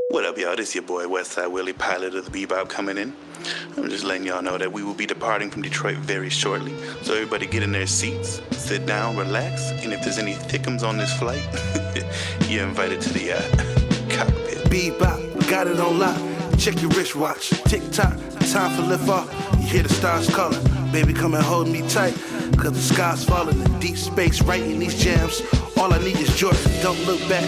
What up, y'all? This your boy Westside Willie, pilot of the Bebop, coming in. I'm just letting y'all know that we will be departing from Detroit very shortly. So everybody get in their seats, sit down, relax, and if there's any thickums on this flight, you're invited to the cockpit. Bebop, we got it on lock. Check your wristwatch. Tick-tock, time for lift off. You hear the stars calling. Baby, come and hold me tight. Cause the sky's falling in deep space, writing these jams. All I need is Jordan, don't look back.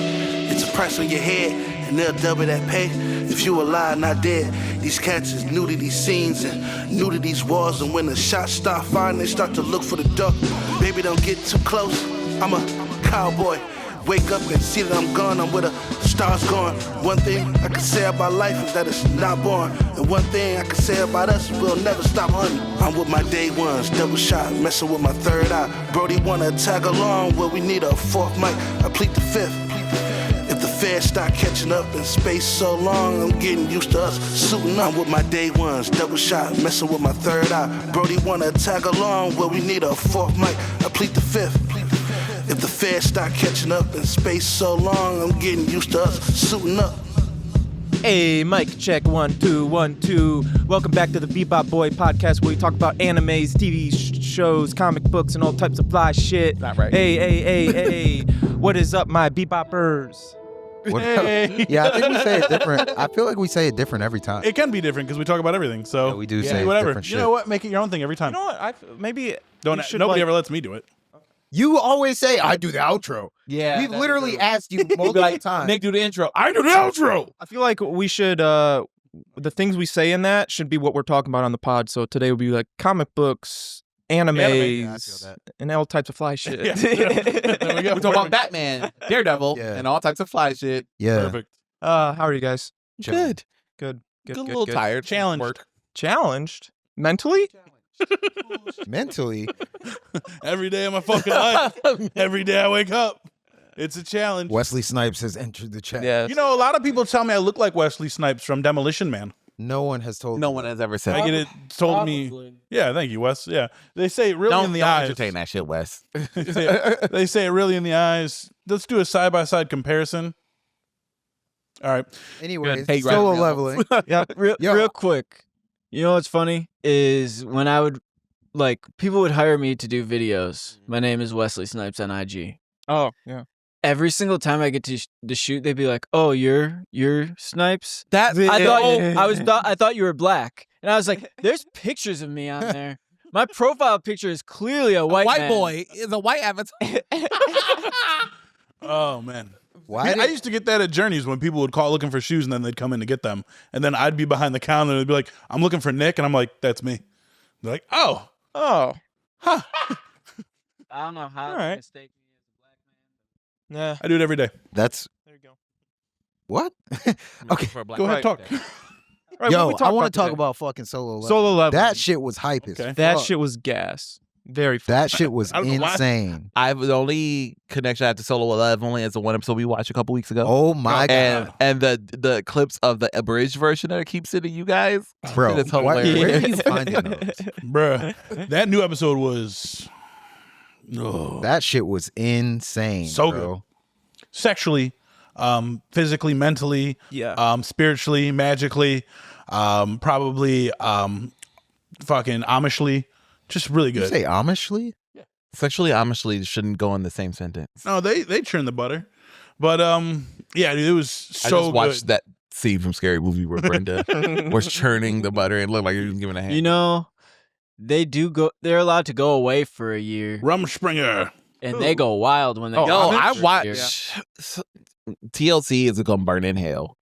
It's a price on your head, and they'll double that pay. If you alive, not dead. These cats is new to these scenes and new to these walls. And when the shots start firing, they start to look for the door. Baby, don't get too close. I'm a cowboy. Wake up and see that I'm gone, I'm where the stars going. One thing I can say about life is that it's not born. And one thing I can say about us, we'll never stop hunting. I'm with my day ones, double shot, messing with my third eye. Brody wanna tag along, well we need a fourth mic, I plead the fifth. If the feds start catching up in space so long, I'm getting used to us suiting up with my day ones, double shot, messing with my third eye. Brody wanna tag along, well we need a fourth mic, I plead the fifth. If the feds start catching up in space so long, I'm getting used to us suiting up. Hey, mic check, 1 2 1 2. Welcome back to the Bebop Boy podcast, where we talk about animes, TV shows, comic books, and all types of fly shit. Not right. Hey. What is up, my Bebopers? Hey. Yeah, I think we say it different. I feel like we say it different every time. It can be different because we talk about everything. So Yeah, we do say whatever. different shit. You know what? Make it your own thing every time. You know what? Maybe Nobody ever lets me do it. You always say, I do the outro. Yeah. We've literally asked you multiple times. Nick, do the intro. I do the outro. I feel like we should, the things we say in that should be what we're talking about on the pod. So today will be like comic books, animes, Yeah, I feel that. and all types of fly shit. Yeah. There we go. We talk about Batman, Daredevil, Yeah. and all types of fly shit. Yeah. Perfect. How are you guys? Chilling. Good. A little tired. Challenged. Work. Challenged? Mentally? Mentally. Every day of my fucking life. Every day I wake up. It's a challenge. Wesley Snipes has entered the chat. Yes. You know, a lot of people tell me I look like Wesley Snipes from Demolition Man. No one has told No me. one has ever said I that. get it told me. Yeah, thank you, Wes. Yeah. They say it really in the Don't eyes. entertain that shit, Wes. They say it really in the eyes. Let's do a side-by-side comparison. All right. Anyways, Hey, right solo now. leveling. Yeah, Yo. real quick. You know what's funny is when I would people would hire me to do videos. My name is Wesley Snipes on IG. Oh, yeah. Every single time I get to the shoot, they'd be like, "Oh, you're Snipes." That I thought you were black, and I was like, "There's pictures of me on there. My profile picture is clearly a white man." boy is a white avatar. Oh, man. Why I used to get that at Journeys when people would call looking for shoes and then they'd come in to get them. And then I'd be behind the counter and they'd be like, I'm looking for Nick. And I'm like, that's me. They're like, oh. Oh. Huh. I don't know how All right. they mistake me as a black man. Nah. I do it every day. That's There you go. what? Okay. Go ahead, talk. Right, Yo, what we talk I want to talk today? about fucking solo leveling. Solo level. That shit was hype as Okay. That fuck. shit was gas. Very fun. That shit was I don't know why. insane. The only connection I have to Solo 11 only is the one episode we watched a couple weeks ago. Oh my god. And the clips of the abridged version that I keep sending you guys. Bro, It's why- hilarious. where are you finding those? Bruh. That new episode was That shit was insane. So bro. sexually, physically, mentally, Yeah. spiritually, magically, probably fucking Amishly. Just really You good. say Amishly? Sexually, Amishly shouldn't go in the same sentence. No, they churn the butter. But yeah, dude, it was I so just watched good. that scene from Scary Movie where Brenda was churning the butter and looked like he was giving a hand. You know, they're allowed to go away for a year, Rumspringer. and they go wild when they Oh, go Yo, I for a watch year. TLC is gonna burn in hell.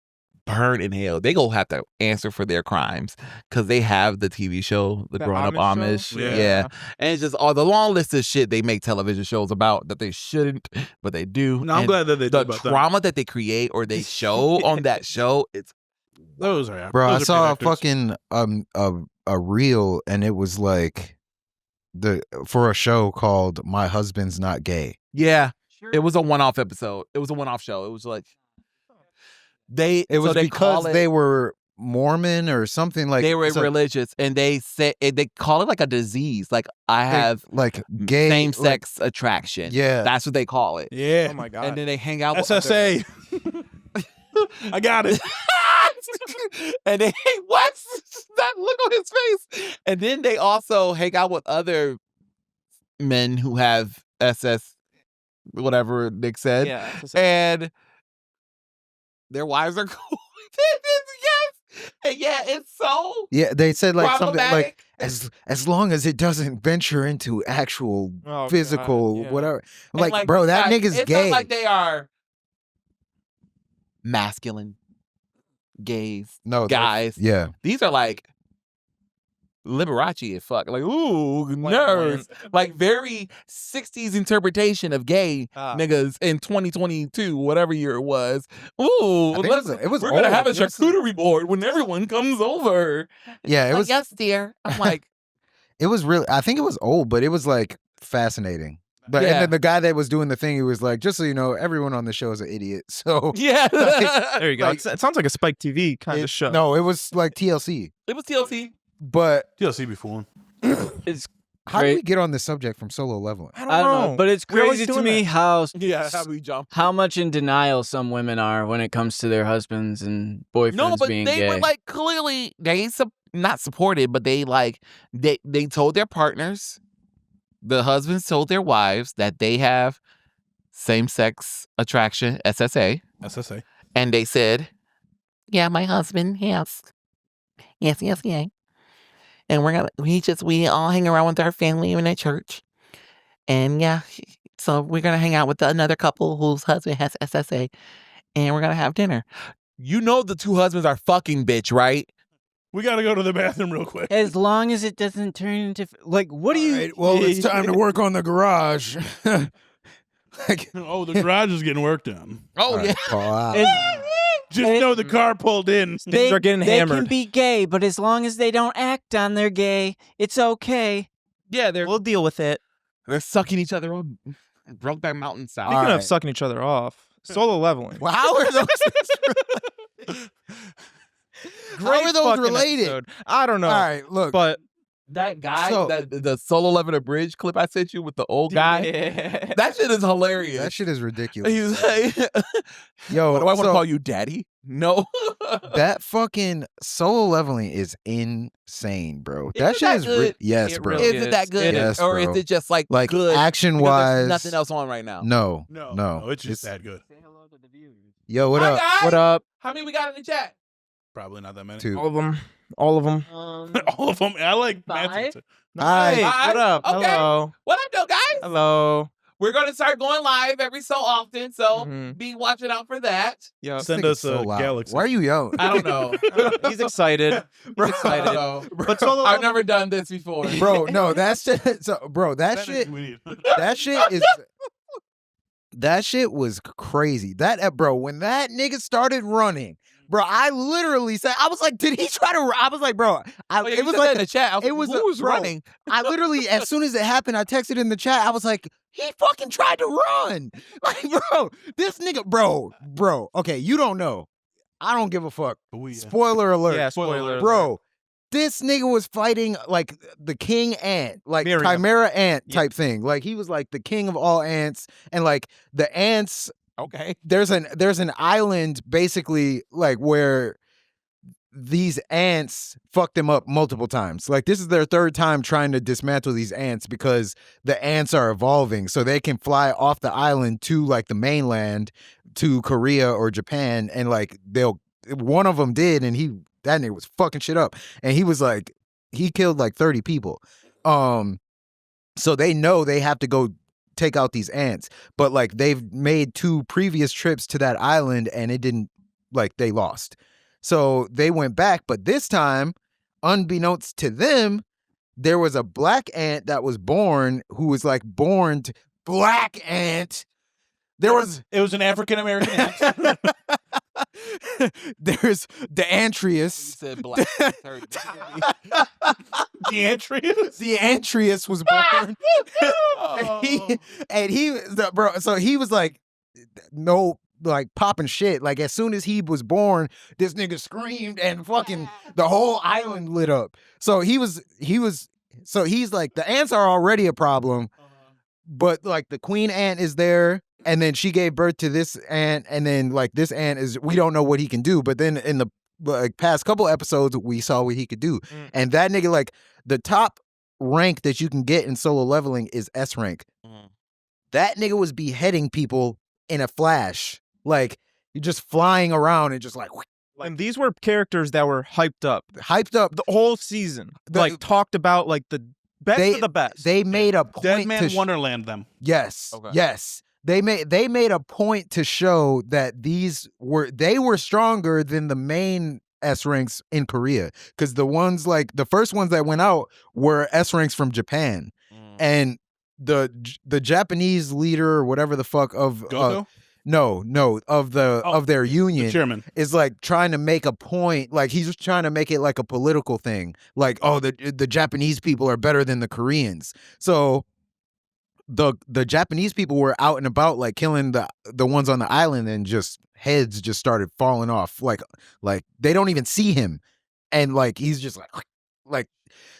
Burn in hell. They gonna have to answer for their crimes because they have the TV show, the The Grown Up Amish Amish. show? Yeah. Yeah. And it's just all the long list of shit they make television shows about that they shouldn't, but they do. No, I'm And glad that they the did about that. trauma that they create or they show on that show, it's Those are Bro, I those are saw a good actors. fucking a reel and it was like for a show called My Husband's Not Gay. yeah. It was a one-off episode. It was a one-off show. It was like It was because they were Mormon or something like they were so religious, and they said they call it like a disease. Like I they- have like gay same like- sex attraction. Yeah. That's what they call it. Yeah. Oh my god. And then they hang out with SSA. I got it. And then what? That look on his face. And then they also hang out with other men who have SS, whatever Nick said. Yeah. And their wives are cool. Yes. And yeah, it's so Yeah, they said like something like problematic. as long as it doesn't venture into actual Oh, physical God, yeah. whatever. I'm And, like, bro, that guys, nigga's it's gay. not like they are masculine gays, No, guys. Yeah. These are like Liberace as fuck. Like, ooh, nerds. Like very 60s interpretation of gay niggas in 2022, whatever year it was. Ooh, I think it was we're gonna old. have a charcuterie board when everyone comes over. Yeah, it Like, was yes, dear. I'm like, it was really I think it was old, but it was like fascinating. But Yeah. and then the guy that was doing the thing, he was like, just so you know, everyone on the show is an idiot. So yeah. There you go. Like- it sounds like a Spike TV kind of show. No, it was like TLC. It was TLC. But TLC be fooling. It's how did Great. we get on this subject from solo leveling? I don't I don't know. know, but it's We're always crazy to doing me that. Yeah, how we jump. how much in denial some women are when it comes to their husbands and boyfriends No, but being they gay. were like clearly they not supported, but they like they told their partners, the husbands told their wives that they have same sex attraction, SSA, SSA. and they said, "Yeah, my husband, yes, yeah." And we all hang around with our family in a church. And yeah, so we're going to hang out with another couple whose husband has SSA and we're going to have dinner. You know the two husbands are fucking, bitch, right? We got to go to the bathroom real quick. As long as it doesn't turn into like, what do you? Right, well, it's time to work on the garage. Like, Oh, the garage is getting worked on. Oh, yeah. As- Just know the car pulled in. Things are getting they hammered. can be gay, but as long as they don't act on their gay, it's okay. Yeah, We'll deal with it. they're sucking each other up. Brokeback Mountain style. Speaking right. of sucking each other off, solo leveling. well, how are those? How are those fucking related? episode. I don't know. All right, look. But That guy, So- the solo level bridge clip I sent you with the old guy, Yeah. that shit is hilarious. that shit is ridiculous. He's like, Yo, what do I want to so call you, daddy? No. that fucking solo leveling is insane, bro. Is That it shit that is good? yes, It bro. really Is it that good? Yes, or bro. is it just like Like good? action because wise, there's nothing else on right now. No, No, it's just that good. Yo, what Hi, up? guys. What up? How many we got in the chat? Probably not that many. Two. All of them. All of them. All of them. I like Matt's Five? answer. Hi. Hey, Hi. what up? Okay. Hello. What up, though, guys? Hello. We're going to start going live every so often, so Mhm. be watching out for that. Yep. Send Nigga's us a so loud. galaxy. Why are you yelling? I don't know. He's excited. He's excited. But solo I've leveling- never done this before. Bro, no, that's so bro, that shit we need. that shit is that shit was crazy. That bro, when that nigga started running, bro, I literally said, I was like, did he try to? I was like, bro, Oh, yeah, it you was said like that in the chat. I was it like, was who was bro, running? I literally, as soon as it happened, I texted in the chat. I was like, he fucking tried to run. Like, bro, this nigga, bro. Okay, you don't know. I don't give a fuck. Spoiler alert. Yeah, spoiler alert. Bro, this nigga was fighting like the king ant, like Miriam. chimera ant Yeah. type thing. Like he was like the king of all ants, and like the ants. Okay. There's an island basically like where these ants fucked them up multiple times. Like this is their third time trying to dismantle these ants because the ants are evolving so they can fly off the island to like the mainland to Korea or Japan, and like one of them did, and that nigga was fucking shit up, and he was like he killed like 30 people. So they know they have to go take out these ants, but like they've made 2 previous trips to that island and it didn't, like they lost. So they went back, but this time, unbeknownst to them, there was a black ant that was born who was like born to black ant. There was It was an African American ant. there's the You Antrius. said black. The Antrius. The Antrius was born. Bro, so he was like, no, like popping shit. Like as soon as he was born, this nigga screamed and fucking the whole island lit up. So he's like, the ants are already a problem, but like the queen ant is there, and then she gave birth to this ant, and then like this ant is, we don't know what he can do, but then in the like past couple episodes, we saw what he could do. And that nigga, like, the top rank that you can get in solo leveling is S rank. That nigga was beheading people in a flash. Like, you're just flying around and just like and these were characters that were hyped up the the whole season. Like talked about like the best of the best. They made a point Dead Man to Wonderland them. Yes. Okay. Yes. They made a point to show that they were stronger than the main S ranks in Korea. Because the first ones that went out were S ranks from Japan. And the Japanese leader or whatever the fuck of Goku? of their union The chairman. is like trying to make a point, like he's just trying to make it like a political thing, like, oh, the Japanese people are better than the Koreans. So the Japanese people were out and about, like killing the ones on the island, and just heads just started falling off, like they don't even see him, and like he's just like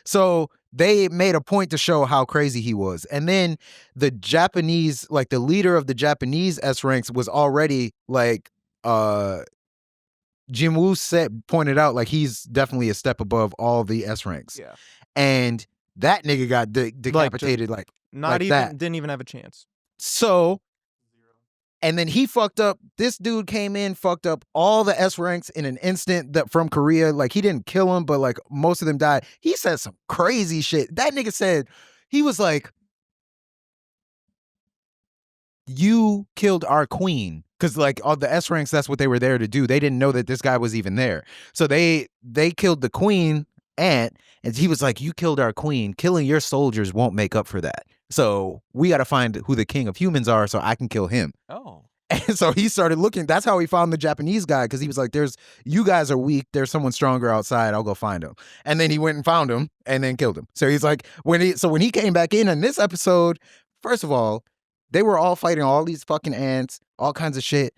so they made a point to show how crazy he was. And then the Japanese, like the leader of the Japanese S ranks was already like Jim Woo pointed out, like he's definitely a step above all the S ranks. Yeah. And that nigga got decapitated like not like even that. didn't even have a chance. So, and then he fucked up. This dude came in, fucked up all the S ranks in an instant that from Korea. Like, he didn't kill him, but like most of them died. He said some crazy shit. That nigga said, he was like, you killed our queen. Because like all the S ranks, that's what they were there to do. They didn't know that this guy was even there. So they killed the queen aunt, and he was like, you killed our queen. Killing your soldiers won't make up for that. So we got to find who the king of humans are so I can kill him. Oh. And so he started looking. That's how he found the Japanese guy, because he was like, you guys are weak. There's someone stronger outside. I'll go find him. And then he went and found him and then killed him. So he's like, when he came back in this episode, first of all, they were all fighting all these fucking ants, all kinds of shit.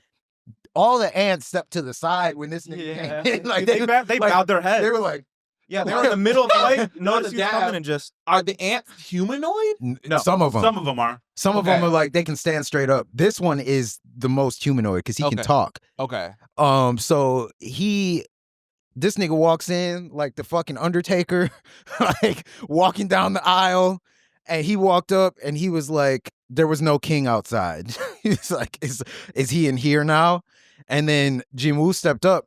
All the ants stepped to the side when this nigga came in. Like they bowed their heads. They were like, yeah, they were in the middle of the fight. Noticed you coming and just. Are the ants humanoid? No, some of them. Some of them are. Some of them are like, they can stand straight up. This one is the most humanoid because he can talk. Okay. So this nigga walks in like the fucking Undertaker, like walking down the aisle, and he walked up and he was like, there was no king outside. He's like, is he in here now? And then Jin Woo stepped up.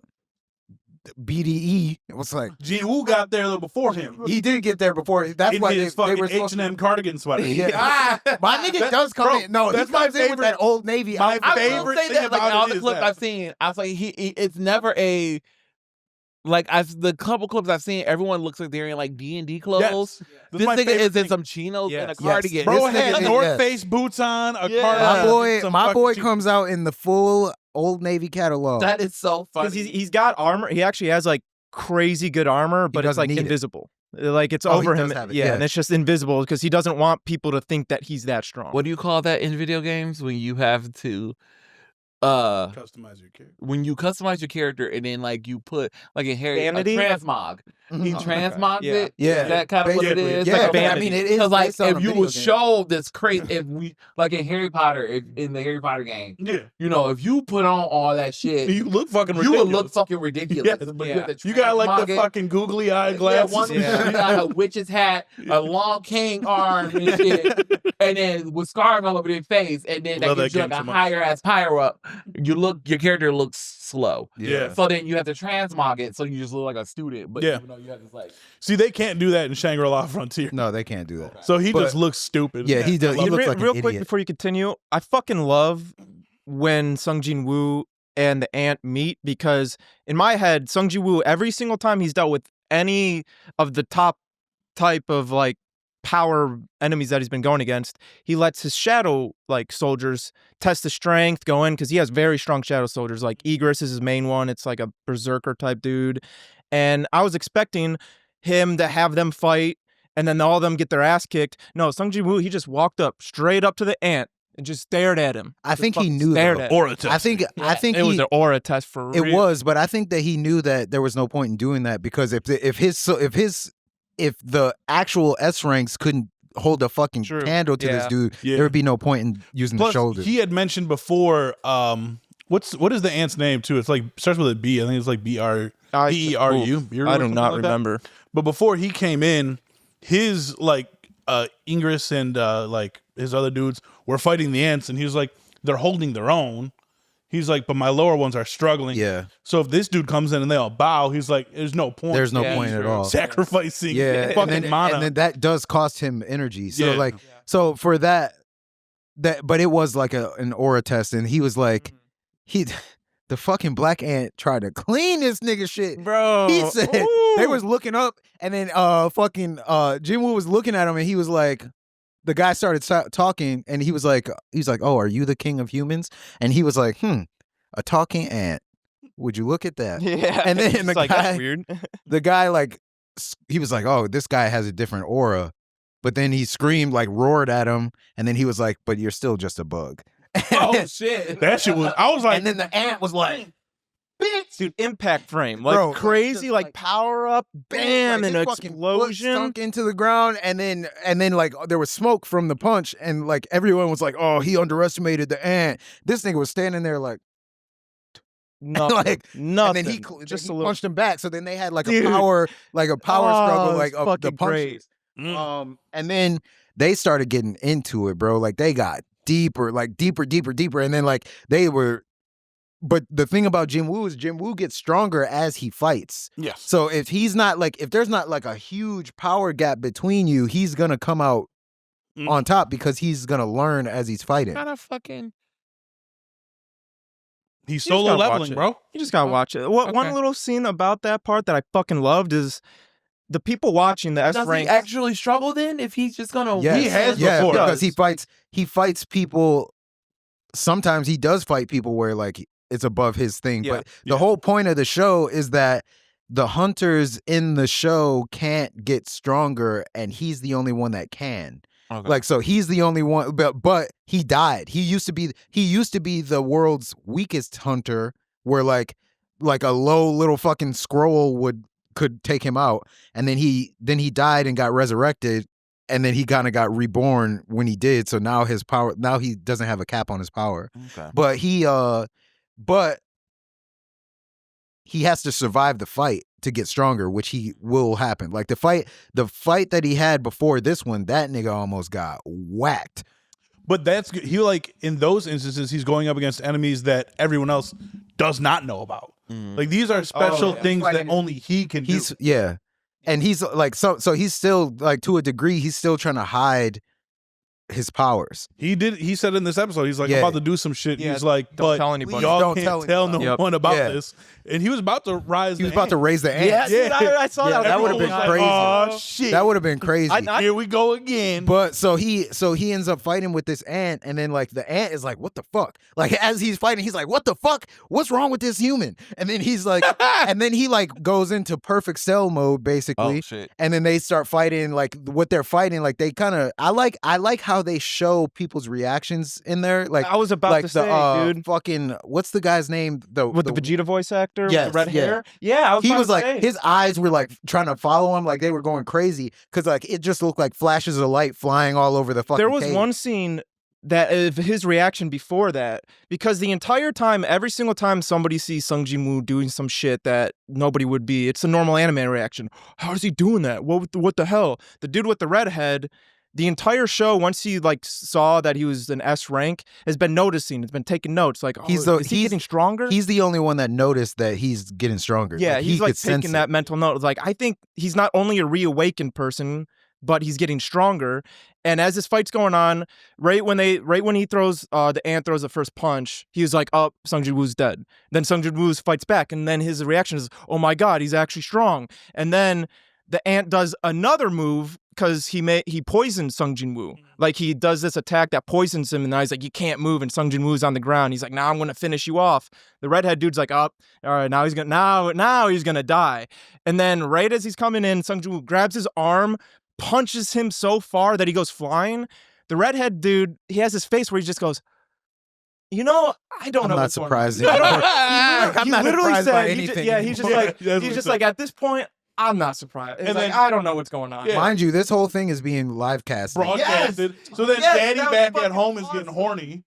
BDE was like, Jin Woo got there before him. he did get there before. That's In why his they fucking were supposed H&M cardigan sweater. Yeah. My nigga does come in. No, that's he comes my in with favorite- that Old Navy. my outfit. I will favorite say thing that, like, about all it the is clips that- I've seen, I was like, it's never a. Like, the couple clips I've seen, everyone looks like they're in like D&D clothes. Yes. This my nigga favorite is in thing. some chinos and a Yes. cardigan. Bro This had nigga- North yes. Face boots on, a Yeah. cardigan. My boy some comes out in the full Old Navy catalog. That is so funny. Because he's got armor. He actually has like crazy good armor, but it's doesn't like need it. invisible. Like it's Oh, he over does him. have it, Yeah, yeah. and it's just invisible because he doesn't want people to think that he's that strong. What do you call that in video games when you have to customize your character. when you customize your character and then like you put like in Harry a Vanity? transmog. He transmogs Yeah. it. Yeah. Is that kind of what it Basically. is? Yeah, Like, but I vanity. mean, it is because like based on a if you video would game. show this crazy, if we like in Harry Potter, in the Harry Potter game, Yeah. you know, if you put on all that shit, You look fucking you ridiculous. would look fucking ridiculous. Yes, But but you have to You got like the transmog it. fucking googly eye Yeah, glasses. one you got a witch's hat, a long cane arm and shit, and then with scars all over their face, and then that Love gives you that like game a so much. higher ass pyro up. Your character looks slow. Yeah. So then you have to transmog it, so you just look like a student. But Yeah. even though you have this like, See, they can't do that in Shangri-La Frontier. No, they can't do that. So he But- just looks stupid. Yeah, he does. I He love looks it. like an real quick idiot. before you continue, I fucking love when Sung Jin Woo and the ant meet, because in my head, Sung Jin Woo, every single time he's dealt with any of the top type of like power enemies that he's been going against, he lets his shadow like soldiers test the strength, go in, because he has very strong shadow soldiers. Like Egress is his main one. It's like a berserker type dude. And I was expecting him to have them fight and then all of them get their ass kicked. No, Sung Jin Woo, he just walked up straight up to the ant and just stared at him. I Just think he fucking knew stared though. at Aura him. I think It was he, an aura test for it real. was, but I think that he knew that there was no point in doing that, because if the actual S ranks couldn't hold a fucking True. candle to this Yeah. dude, Yeah. there would be no point in using the Plus, shoulders. he had mentioned before What is the ant's name too? It's like starts with a B. I think it's like BERU. I do not Like that. remember. But before he came in, his like Ingress and like his other dudes were fighting the ants, and he was like, they're holding their own. He's like, but my lower ones are struggling. Yeah. So if this dude comes in and they all bow, he's like, there's no point. There's no point at all. Sacrificing and fucking then, mana. and then that does cost him energy. So Yeah. so for that, but it was like an aura test, and he was like, the fucking black ant tried to clean this nigga shit, Bro. He said they was looking up, and then Jinwoo was looking at him, and he was like, the guy started talking, and he was like, oh, are you the king of humans? And he was like, a talking ant. Would you look at that? Yeah. And then It's the like, guy, that's weird. the guy like, he was like, oh, this guy has a different aura. But then he screamed, like roared at him, and then he was like, but you're still just a bug. Oh shit! That shit was. I was like, and then the ant was like, Bitch, dude, impact frame, like Bro, crazy, just, like like, power up, bam, like, an his fucking foot explosion. sunk into the ground, and then like there was smoke from the punch, and like everyone was like, "Oh, he underestimated the ant." This nigga was standing there like, Nothing, like nothing. and then he just he a little. punched him back. So then they had like Dude. a power struggle, Oh, like it's of the fucking great. punches. And then they started getting into it, bro. Like they got deeper, and then like they were. But the thing about Jinwoo is Jinwoo gets stronger as he fights. yes. So if he's not like, if there's not like a huge power gap between you, he's gonna come out on top because he's gonna learn as he's fighting. Gotta fucking. He's You just solo gotta watch leveling, it. bro. You just gotta watch it. One Okay. little scene about that part that I fucking loved is the people watching the S Does he rank. actually struggle then? If he's just gonna. Yes. He has yeah, before. because he fights people. Sometimes he does fight people where like it's above his thing. Yeah. But the whole point of the show is that the hunters in the show can't get stronger, and he's the only one that can. Okay. Like, so he's the only one, but he died. He used to be the world's weakest hunter, where like a low little fucking scroll could take him out, and then he died and got resurrected, and then he kind of got reborn when he did. So now he doesn't have a cap on his power, Okay. but he has to survive the fight to get stronger, which he will happen. Like the fight that he had before this one, that nigga almost got whacked. But that's good. He like in those instances, he's going up against enemies that everyone else does not know about. Like these are special things that only he can do. Yeah. And he's like, so he's still like, to a degree, he's still trying to hide his powers. He said in this episode, he's like, Yeah. I'm about to do some shit. Yeah, He's like, don't but tell anybody. y'all Don't can't tell tell anybody. no Yep. one about Yeah. this. And he was about to rise. He was about to raise the ants. Yeah, dude, I saw Yeah, that. that would've Everyone been was like, crazy. Oh shit! That would have been crazy. Here we go again. But so he ends up fighting with this ant, and then like the ant is like, what the fuck? Like as he's fighting, he's like, what the fuck? What's wrong with this human? And then he's like, and then he like goes into perfect cell mode basically. Oh shit. And then they start fighting, like what they're fighting, like they kind of, I like how they show people's reactions in there. Like I was about like to the say, dude. fucking, what's the guy's name? With the Vegeta voice actor, with Yes, the red yeah. hair. Yeah, I was He about was to like, say. his eyes were like trying to follow him, like they were going crazy, because like it just looked like flashes of light flying all over the fucking There was cave. one scene that of his reaction before that, because the entire time, every single time somebody sees Sung Ji-woo doing some shit that nobody would be, it's a normal anime reaction. How is he doing that? What the hell? The dude with the red head, the entire show, once he like saw that he was an S rank, has been noticing. It's been taking notes. Like, He's is he getting stronger? He's the only one that noticed that he's getting stronger. Yeah, like, he's he like could sense taking that it. mental note. Like, I think he's not only a reawakened person, but he's getting stronger. And as this fight's going on, right when he throws the ant throws the first punch, he's like, "Oh, Sung Ji-woo's dead." Then Sung Ji-woo fights back, and then his reaction is, "Oh my god, he's actually strong." And then the ant does another move because he poisoned Sung Jin-woo. Like he does this attack that poisons him, and now he's like, "You can't move." And Sung Jin-woo's on the ground. He's like, "Now I'm gonna finish you off." The redhead dude's like, "Up, all right, now he's gonna die." And then right as he's coming in, Sung Jin-woo grabs his arm, punches him so far that he goes flying. The redhead dude, he has his face where he just goes, "You know, I don't I'm know." not what's going on." surprised. I don't- I'm he not literally surprised said, by he ju- anything yeah, he's just anymore. like, Yeah, that's he's what just he like, at this point, I'm not surprised. And And then- I don't know what's going on. Yeah. Mind you, this whole thing is being live cast. Broadcasted. So then Yes, Daddy that was back at fucking home is getting awesome. horny.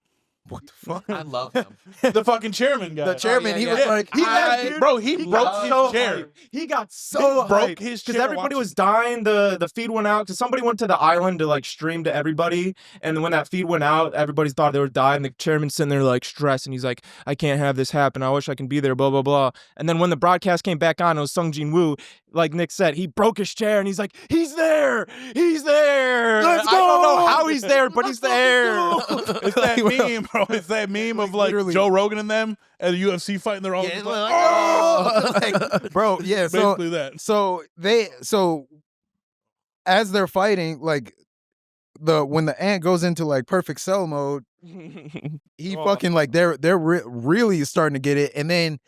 What the fuck? I love him. The fucking chairman guy. The chairman, he was yeah. like, Bro, he broke got his so chair. hyped. He got so broke his because chair everybody was watching. dying. The feed went out because somebody went to the island to like stream to everybody, and when that feed went out, everybody thought they were dying. The chairman's sitting there like stressed, and he's like, "I can't have this happen. I wish I can be there." Blah blah blah. And then when the broadcast came back on, it was Sung Jin Woo. Like Nick said, he broke his chair, and he's like, "He's there. He's there. Let's I don't know go! how he's there, but he's there." It's that meme, bro. It's that meme of like literally. Joe Rogan and them at a UFC fight, and they're all just like, oh! Like, bro, yeah. So basically that. so as they're fighting, like when the ant goes into like perfect cell mode, he Oh. fucking like they're really starting to get it, and then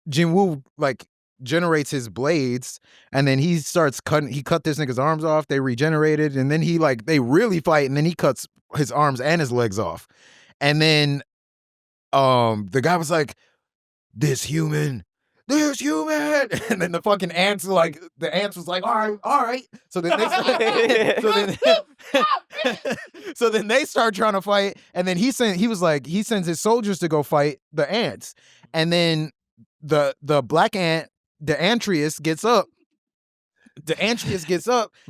Jinwoo like generates his blades, and then he starts cutting. He cut this nigga's arms off. They regenerated, and then they really fight, and then he cuts his arms and his legs off, and then the guy was like, this human, and then the fucking ants was like, all right. So then so then they start trying to fight, and then he sends his soldiers to go fight the ants, and then the black ant, the Antreus gets up.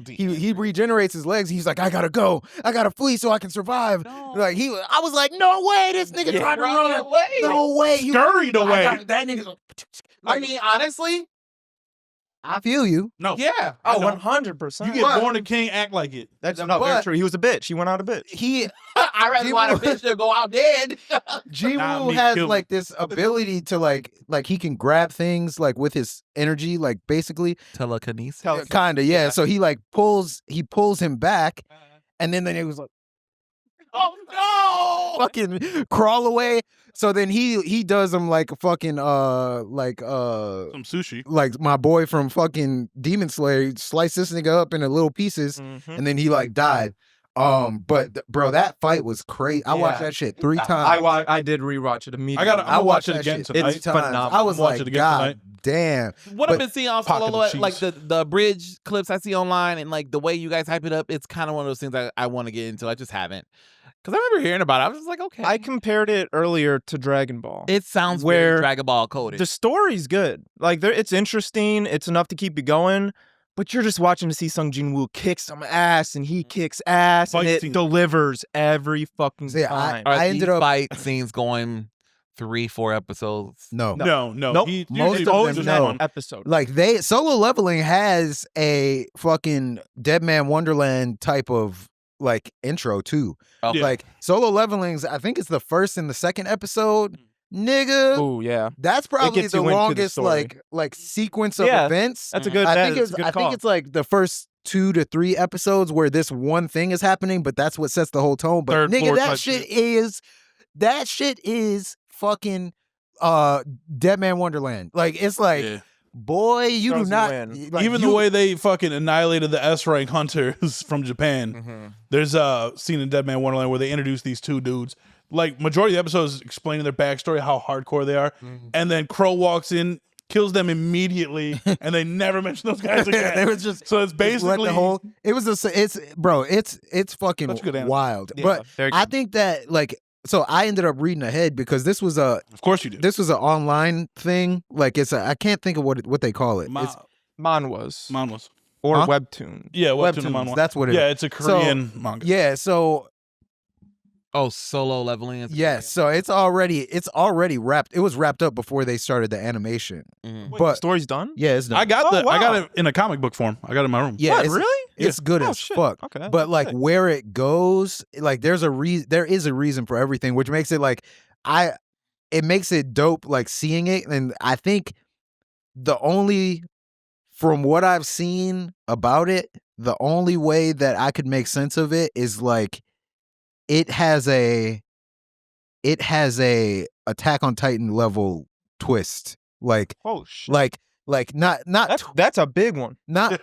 He regenerates his legs. He's like, I gotta go. I gotta flee so I can survive. Like I was like, no way, this nigga tried to run away. No way, Scurried away. That nigga's. I mean, honestly, I feel you. No. yeah. Oh, know. 100%. You get born a king, act like it. That's not very but- true. He was a bitch. He went out a bitch. He I rather want a bitch to go out dead. Nah, Jinwoo me has too. like this ability to like he can grab things like with his energy, like basically Telekinesis. kind of, yeah. So he like pulls him back, and then it was like Oh fucking crawl away. So then he does him like a fucking Some sushi. like my boy from fucking Demon Slayer, slice this nigga up into little pieces, and then he like died. But bro, that fight was crazy. I watched Yeah. that shit 3 times. I did rewatch it immediately. I'm gonna watch it that again shit tonight. 3 times. phenomenal. I was Watch like, it again God tonight. damn. What But I've been seeing off pocket Solo, of like cheese. the bridge clips I see online, and like the way you guys hype it up, it's kind of one of those things I want to get into. I just haven't, because I remember hearing about it. I was just like, okay, I compared it earlier to Dragon Ball. it sounds where very Dragon Ball coded. The story's good. Like it's interesting. It's enough to keep you going. But you're just watching to see Sung Jin Woo kick some ass, and he kicks ass, Fight and it scene. delivers every fucking See, time. Are I these ended up- fight scenes going 3-4 episodes. No. No. Nope. He Most usually of always them just no. one. episode. Like Solo Leveling has a fucking Dead Man Wonderland type of like intro too. Okay. Yeah. Like Solo Leveling's, I think it's the first and the second episode. Nigga, Oh yeah, that's probably gets the you into the longest story. like sequence of Yeah, events. that's a good. I that think is it's a good I call. think it's like the first 2 to 3 episodes where this one thing is happening, but that's what sets the whole tone. But Third, nigga, fourth that type shit shit. is fucking Dead Man Wonderland. Like it's like, Yeah. boy, you do Throws you not in. like, Even you- the way they fucking annihilated the S rank hunters from Japan. There's a scene in Dead Man Wonderland where they introduce these 2 dudes. Like majority of the episodes explaining their backstory, how hardcore they are, and then Crow walks in, kills them immediately, and they never mention those guys again. They was just so it's just let basically the whole. It was it's bro. It's fucking Such good anime. wild. Yeah, but very I good. think that like so I ended up reading ahead because this was Of course you do. an online thing. Like I can't think of what they call it. It's manhwas Manwas. or Huh? webtoon. Yeah, webtoon webtoons. manhwa. That's what it is. Yeah, it's a Korean manga. Yeah, so Oh, Solo Leveling. Is yes, so it's already wrapped. It was wrapped up before they started the animation. Mhm. Wait, But- the story's done. Yeah, it's done. I got Oh, I got wow. it in a comic book form. I got it in my room. yeah, What, it's, really? it's good Oh, as shit. fuck. Okay, that's But like sick. where it goes, like there is a reason for everything, which makes it like it makes it dope. Like seeing it, and I think from what I've seen about it, the only way that I could make sense of it is like it has a Attack on Titan level twist, like Oh shit. not That's a big one. not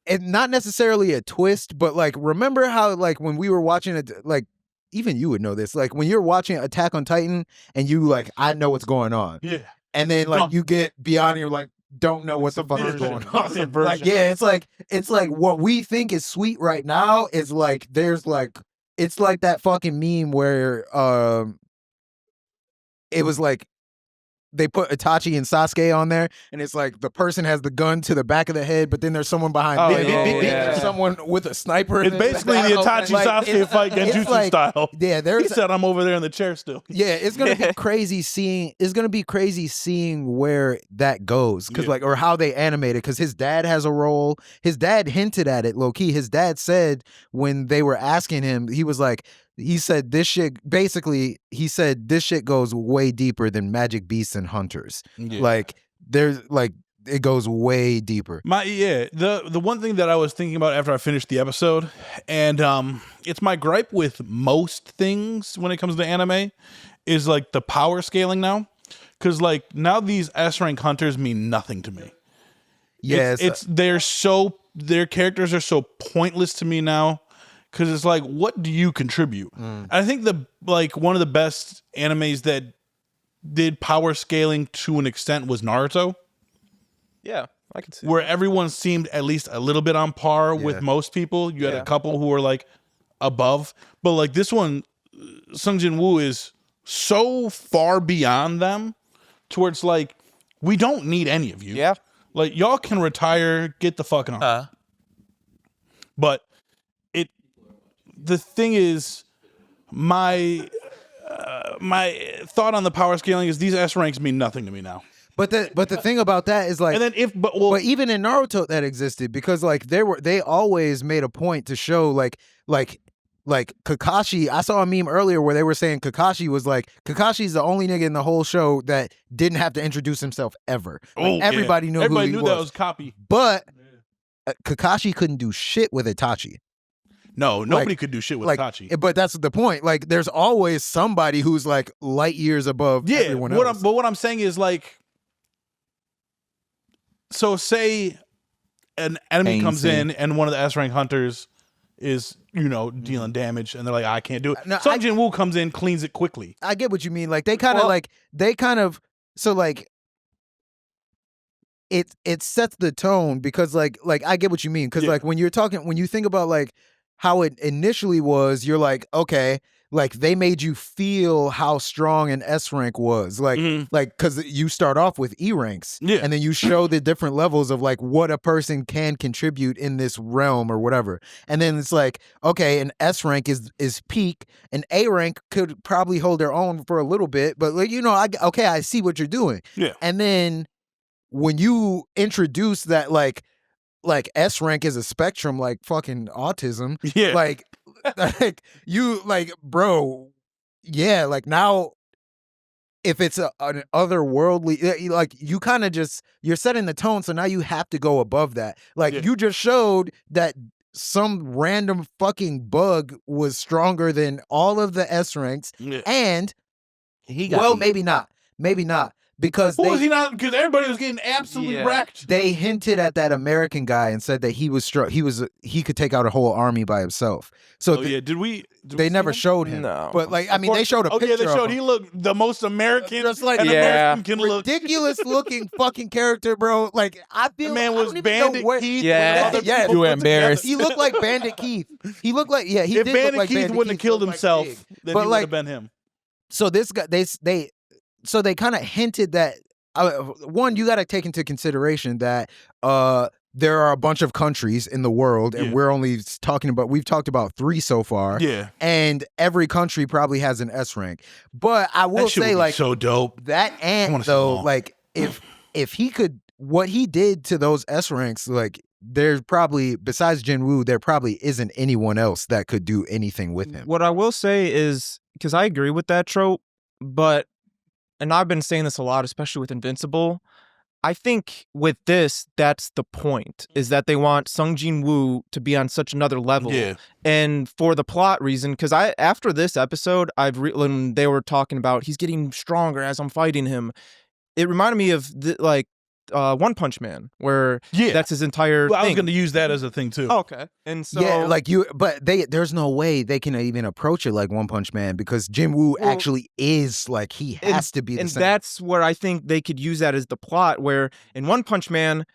and not necessarily a twist, but like remember how like when we were watching it, like even you would know this, like when you're watching Attack on Titan and you like I know what's going on, Yeah. and then like you get beyond and you're like don't know what the fuck is Subversion. going on. Subversion. Like yeah, it's like what we think is sweet right now is like there's like it's like that fucking meme where it was like they put Itachi and Sasuke on there, and it's like the person has the gun to the back of the head, but then there's someone behind Oh, them. yeah, Then yeah. there's someone with a sniper. It's basically the Itachi Sasuke fight Genjutsu like, style. Yeah, He there's said, "I'm over there in the chair still." yeah, it's gonna be crazy seeing. It's gonna be crazy seeing where that goes, because or how they animate it. Because his dad has a role. His dad hinted at it low key. His dad said when they were asking him, he said this shit. Basically, he said this shit goes way deeper than Magic Beasts and Hunters. Yeah. Like there's it goes way deeper. The one thing that I was thinking about after I finished the episode, and it's my gripe with most things when it comes to anime, is like the power scaling now, because like now these S rank hunters mean nothing to me. Yes, Their characters are so pointless to me now, because it's like, what do you contribute? I think one of the best animes that did power scaling to an extent was Naruto. Yeah, I can see. Where everyone seemed at least a little bit on par with most people. You had a couple who were like above, but like this one, Sung Jin Woo is so far beyond them towards like, we don't need any of you. Yeah. Like y'all can retire, get the fuck on. But the thing is, my thought on the power scaling is these S ranks mean nothing to me now. But the thing about that is like, And then but even in Naruto that existed, because like they always made a point to show like Kakashi. I saw a meme earlier where they were saying Kakashi's the only nigga in the whole show that didn't have to introduce himself ever. Like, everybody knew Everybody who he knew that was copy. But Kakashi couldn't do shit with Itachi. No, nobody could do shit with Itachi. But that's the point. Like, there's always somebody who's like light years above everyone else. But what I'm saying is like, so say an enemy comes in and one of the S rank hunters is, dealing damage, and they're like, I can't do it. No, Sung Jin Woo comes in, cleans it quickly. I get what you mean. Like they kind of so like it sets the tone, because like I get what you mean, because like when you think about like how it initially was, you're like, okay, like they made you feel how strong an S rank was, like because you start off with E ranks, and then you show the different levels of like what a person can contribute in this realm or whatever, and then it's like, okay, an S rank is peak, an A rank could probably hold their own for a little bit, but like I see what you're doing, and then when you introduce that like S rank is a spectrum, like fucking autism, like you like, bro, like now if it's an otherworldly, like you kind of you're setting the tone, so now you have to go above that. Like you just showed that some random fucking bug was stronger than all of the S ranks, and he got maybe not. Because was he not? Because everybody was getting absolutely wrecked. They hinted at that American guy and said that he was strong. He could take out a whole army by himself. So they never showed him. No, but like I mean, they showed a picture. Yeah, they showed of him. he looked the most American. Just like American can look. Ridiculous looking fucking character, bro. Like I feel the man was Bandit Keith. Yeah, you embarrassed. He looked like Bandit Keith. He looked like he if did Bandit look like Keith Bandit wouldn't have killed himself, then but he would like, have been him. So this guy, they kind of hinted that. One, you got to take into consideration that there are a bunch of countries in the world, and we've talked about 3 so far. Yeah, and every country probably has an S rank. But I will say, like, so dope. That ant though, like, if he could, what he did to those S ranks, like, there's probably, besides Jin Woo, there probably isn't anyone else that could do anything with him. What I will say is, because I agree with that trope, but. And I've been saying this a lot, especially with Invincible. I think with this, that's the point, is that they want Sung Jin Woo to be on such another level. Yeah. And for the plot reason, because after this episode, when they were talking about he's getting stronger as I'm fighting him, it reminded me of One Punch Man, where that's his entire thing. I was going to use that as a thing too. Oh, okay. And so there's no way they can even approach it like One Punch Man, because Jin Woo actually is like, he has to be the same. And that's where I think they could use that as the plot, where in One Punch Man,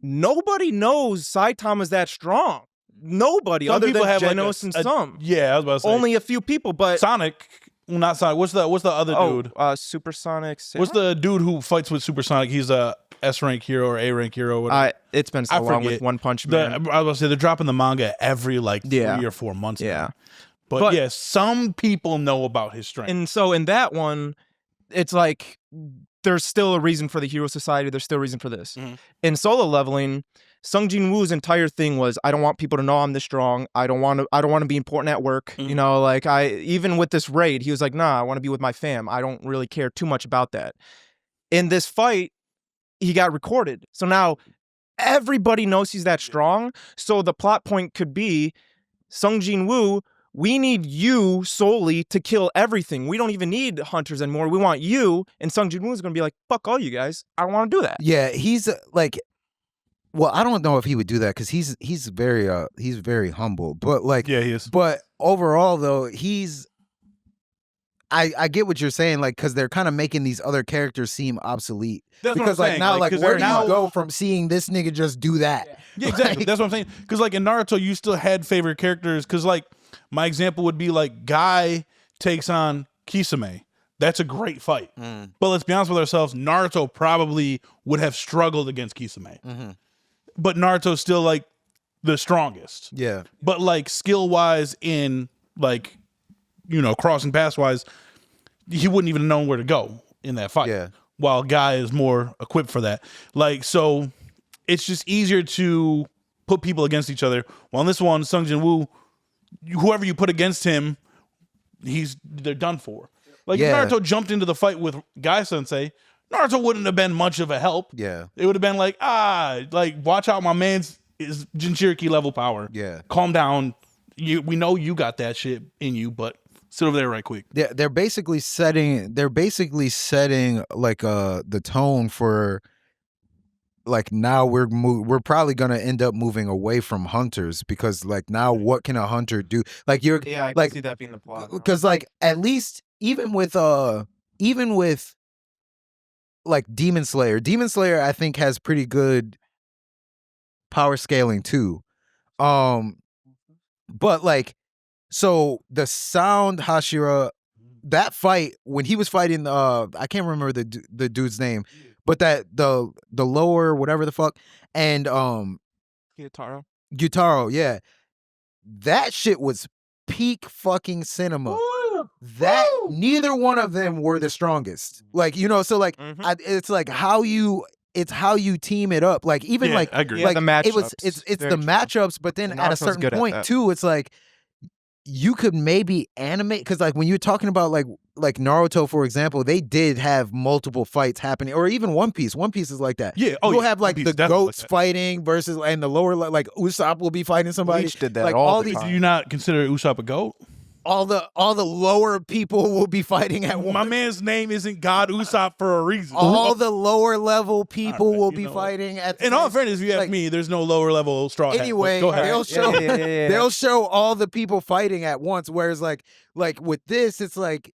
nobody knows Saitama's that strong. nobody Some other people than have like Genos and a- some. Yeah, I was about to say. Only a few people, but Sonic. Well, not Sonic. What's the other dude? Supersonic. What's the dude who fights with Supersonic? He's a S rank hero or A rank hero. Or whatever. It's been so I long forget. with One Punch I Man. was about to say they're dropping the manga every like 3 or 4 months. Yeah. now. But yeah, some people know about his strength. And so in that one, it's like there's still a reason for the Hero Society. There's still a reason for this. In Solo Leveling, Sung Jin Woo's entire thing was, I don't want people to know I'm this strong. I don't want to be important at work. You know, like even with this raid, he was like, nah, I want to be with my fam. I don't really care too much about that. In this fight, he got recorded. So now everybody knows he's that strong. So the plot point could be Sung Jin Woo, we need you solely to kill everything. We don't even need hunters anymore. We want you. And Sung Jin Woo is going to be like, fuck all you guys. I don't want to do that. Yeah, he's like, well, I don't know if he would do that because he's very humble. But like, Yeah, he is. But overall, though, I get what you're saying, like, because they're kind of making these other characters seem obsolete. That's what I'm because like saying, now, like, like, 'cause where they're do now- you go from seeing this nigga just do that? Yeah, exactly. That's what I'm saying. Because like in Naruto, you still had favorite characters. Because like my example would be like Guy takes on Kisame. That's a great fight. But let's be honest with ourselves, Naruto probably would have struggled against Kisame. But Naruto's still like the strongest. Yeah. But like skill wise, in like, you know, crossing paths wise, he wouldn't even know where to go in that fight. Yeah. While Guy is more equipped for that. Like, so it's just easier to put people against each other. While in this one, Sung Jin Woo, whoever you put against him, they're done for. Like Yeah. if Naruto jumped into the fight with Guy Sensei, Naruto wouldn't have been much of a help. Yeah. It would have been like, watch out, my man's is Jinchuriki level power. Yeah. Calm down. We know you got that shit in you, but sit over there right quick. Yeah, they're basically setting like the tone for like now we're probably gonna end up moving away from hunters because like now what can a hunter do? Like you're I like can see that being the plot. because like at least even with like Demon Slayer I think has pretty good power scaling too. But like so the sound Hashira, that fight when he was fighting I can't remember the dude's name, but that the lower whatever the fuck and Gyutaro, yeah. That shit was peak fucking cinema. Neither one of them were the strongest. Like, you know, so like it's like how you team it up. Like even like I agree. Yeah, like the matchups. it's Very the true. matchups, but then And at a Naruto's certain good at point that. too, it's like you could maybe animate because like when you're talking about like Naruto, for example, they did have multiple fights happening, or even One Piece. One Piece is like that. Yeah. Oh, You'll yeah. have like One Piece the definitely goats like that. fighting versus and the lower like Usopp will be fighting somebody. Bleach did that like all the these time. Do you not consider Usopp a goat? all the lower people will be fighting at once. My man's name isn't God Usopp for a reason. All the lower level people All right, will you be know what? fighting at the In all same- fairness, if you ask like, me, there's no lower level straw hat, but Anyway, go ahead. they'll show Yeah. they'll show all the people fighting at once. Whereas like with this, it's like